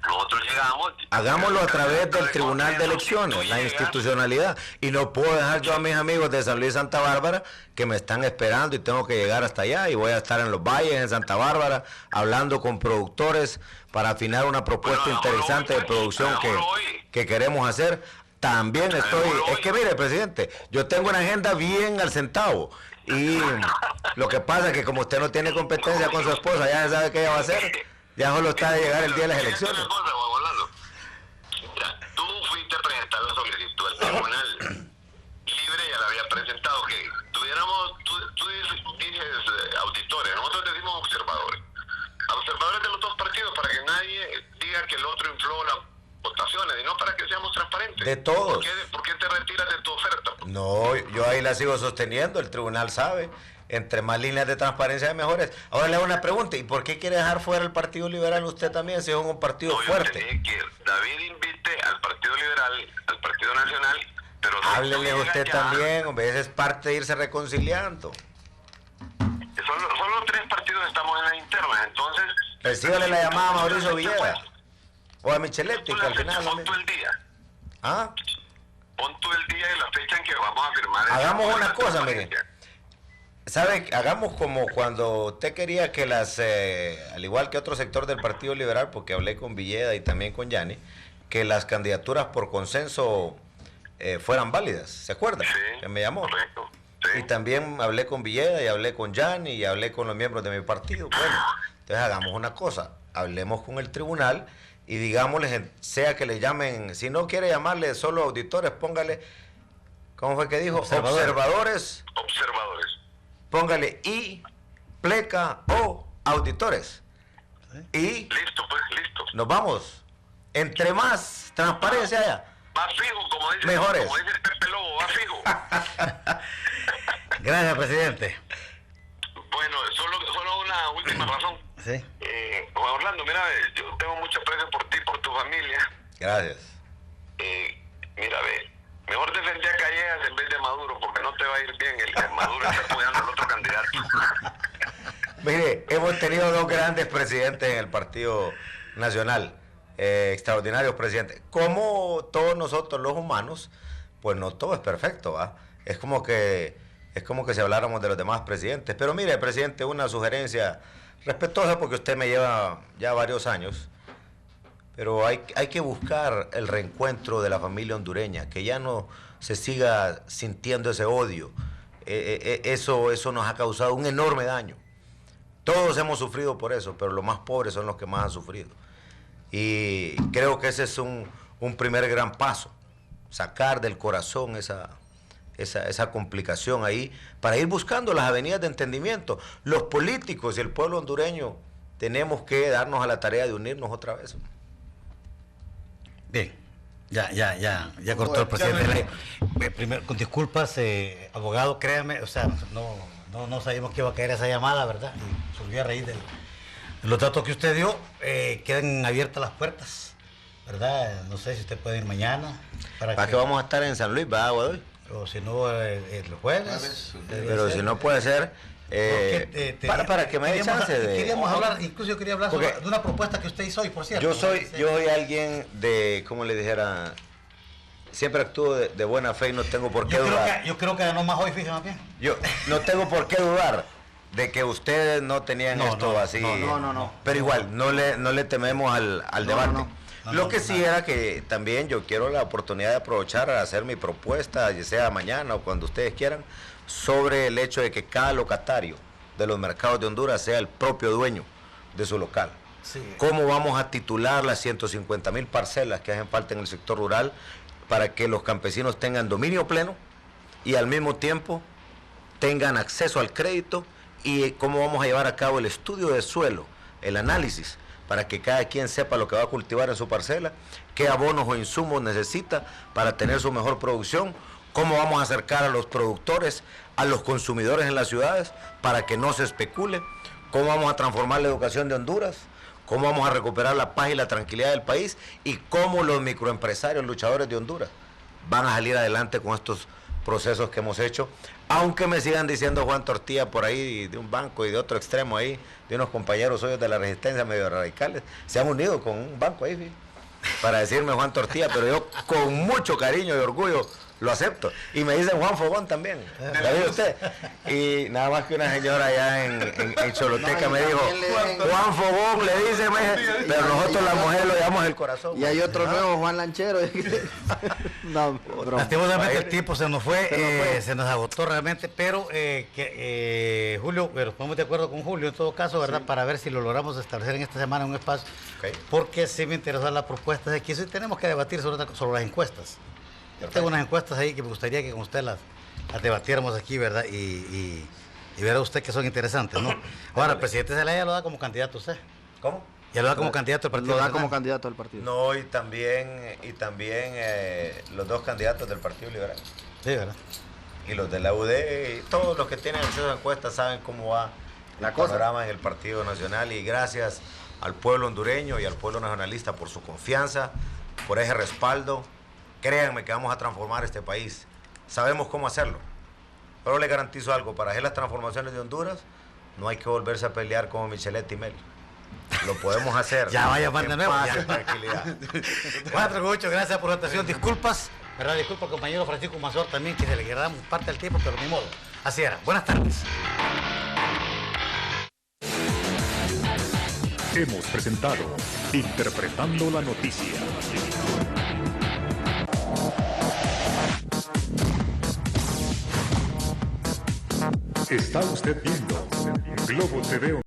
Nosotros llegamos... Hagámoslo a través del Tribunal de Elecciones, la institucionalidad. Y no puedo dejar yo a mis amigos de San Luis y Santa Bárbara que me están esperando y tengo que llegar hasta allá. Y voy a estar en los valles, en Santa Bárbara, hablando con productores para afinar una propuesta interesante de producción que queremos hacer. También estoy... Es que mire, presidente, yo tengo una agenda bien al centavo. Y lo que pasa es que como usted no tiene competencia con su esposa, ya sabe qué ella va a hacer. Ya solo está de llegar el día de las elecciones. Mira, tú fuiste a presentar la solicitud al tribunal. Libre ya la había presentado, que tuviéramos, tú dices auditores, nosotros decimos observadores. Observadores de los 2 partidos para que nadie diga que el otro infló las votaciones, y no para que seamos transparentes. De todos. ¿Por qué te retiras de tu oferta? No, yo ahí la sigo sosteniendo, el tribunal sabe. Entre más líneas de transparencia mejores. Ahora le hago una pregunta: ¿y por qué quiere dejar fuera el Partido Liberal usted también, si es un partido fuerte? Yo que David invite al Partido Liberal, al Partido Nacional, pero... Háblele usted también, hombre, esa es parte de irse reconciliando. Solo 3 partidos estamos en las internas, entonces... Recíbale la llamada a Mauricio Villegas, o a Micheletti, que al final... Pon tú el día. ¿Ah? Pon tú el día y la fecha en que vamos a firmar... Hagamos una cosa, mire. ¿Sabe? Hagamos como cuando usted quería que al igual que otro sector del Partido Liberal, porque hablé con Villeda y también con Yanni, que las candidaturas por consenso fueran válidas. ¿Se acuerda? Sí, que me llamó. Correcto. Sí. Y también hablé con Villeda y hablé con Yanni y hablé con los miembros de mi partido. Bueno, entonces hagamos una cosa. Hablemos con el tribunal y digámosles, sea que le llamen, si no quiere llamarle solo auditores, póngale, ¿cómo fue que dijo? Observadores. Póngale I, pleca o auditores. Y listo, pues, listo. Nos vamos. Entre más transparencia haya, más fijo, como dice, mejores. Como dice el Pepe Lobo, más fijo. Gracias, presidente. Bueno, solo la razón. Sí. Juan Orlando, mira, yo tengo mucho aprecio por ti, por tu familia. Gracias. Mira, mejor defender a Callejas en vez de Maduro, porque no te va a ir bien. El Maduro está apoyando al otro candidato. Mire, hemos tenido dos grandes presidentes en el Partido Nacional, extraordinarios presidentes. Como todos nosotros los humanos, pues no todo es perfecto, ¿va? Es como que si habláramos de los demás presidentes. Pero mire, presidente, una sugerencia respetuosa, porque usted me lleva ya varios años, pero hay que buscar el reencuentro de la familia hondureña, que ya no se siga sintiendo ese odio. Eso nos ha causado un enorme daño. Todos hemos sufrido por eso, pero los más pobres son los que más han sufrido. Y creo que ese es un primer gran paso, sacar del corazón esa complicación ahí, para ir buscando las avenidas de entendimiento. Los políticos y el pueblo hondureño tenemos que darnos a la tarea de unirnos otra vez. Bien, ya cortó el presidente. Primero, con disculpas, abogado, créame, o sea, no sabíamos que iba a caer esa llamada, ¿verdad? Y surgió a raíz de los datos que usted dio. Quedan abiertas las puertas, ¿verdad? No sé si usted puede ir mañana. ¿Para que vamos a estar en San Luis, va, Guadoy? O si no, el jueves. Pero si no puede ser, para que me dé chance de... Queríamos hablar, incluso yo quería hablar de una propuesta que usted hizo hoy, por cierto. Yo soy alguien de, como le dijera, siempre actúo de buena fe y no tengo por qué dudar. Yo creo que ganó más hoy, fíjate más bien. Yo no tengo por qué dudar de que ustedes no tenían esto así. No. Pero igual, no le tememos al debate. Lo que sí era que también yo quiero la oportunidad de aprovechar a hacer mi propuesta, ya sea mañana o cuando ustedes quieran, sobre el hecho de que cada locatario de los mercados de Honduras sea el propio dueño de su local. Sí. ¿Cómo vamos a titular las 150,000 parcelas que hacen falta en el sector rural para que los campesinos tengan dominio pleno y al mismo tiempo tengan acceso al crédito? Y cómo vamos a llevar a cabo el estudio de suelo, el análisis, para que cada quien sepa lo que va a cultivar en su parcela, qué abonos o insumos necesita para tener su mejor producción, cómo vamos a acercar a los productores, a los consumidores en las ciudades, para que no se especule, cómo vamos a transformar la educación de Honduras, cómo vamos a recuperar la paz y la tranquilidad del país, y cómo los microempresarios luchadores de Honduras van a salir adelante con estos procesos que hemos hecho, aunque me sigan diciendo Juan Tortilla por ahí de un banco y de otro extremo ahí, de unos compañeros suyos de la resistencia medio radicales, se han unido con un banco ahí, para decirme Juan Tortilla, pero yo con mucho cariño y orgullo lo acepto. Y me dicen Juan Fogón también, ¿la vio usted? Y nada más que una señora allá en Choloteca me dijo, Juan Fogón, le dice, pero nosotros las mujeres lo llamamos el corazón. Y hay otro nuevo, Juan Lanchero. No, bro. Lastimosamente el tiempo se nos fue, se nos agotó realmente, pero Julio, pero estamos de acuerdo con Julio en todo caso, ¿verdad? Sí. Para ver si lo logramos establecer en esta semana un espacio, porque sí me interesó la propuesta de que sí tenemos que debatir sobre las encuestas. Yo tengo unas encuestas ahí que me gustaría que con usted las debatiéramos aquí, ¿verdad? Y verá usted que son interesantes, ¿no? Ahora, el presidente Zelaya lo da como candidato usted. ¿Cómo? Ya lo da como candidato al partido. Lo da nacional. como candidato al partido. No, y también los dos candidatos del Partido Liberal. Sí, ¿verdad? Y los de la UD, y todos los que tienen acceso a encuestas saben cómo va el panorama en el Partido Nacional. Y gracias al pueblo hondureño y al pueblo nacionalista por su confianza, por ese respaldo. Créanme que vamos a transformar este país. Sabemos cómo hacerlo. Pero les garantizo algo, para hacer las transformaciones de Honduras, no hay que volverse a pelear como Michelet y Mel. Lo podemos hacer. Ya vaya más de nuevo. En tranquilidad. Juan Tregocho, gracias por la atención. Disculpas, ¿verdad? Disculpa al compañero Francisco Mazor también, que se le quedamos parte del tiempo, pero ni modo. Así era. Buenas tardes. Hemos presentado Interpretando la Noticia. Está usted viendo Globo TV.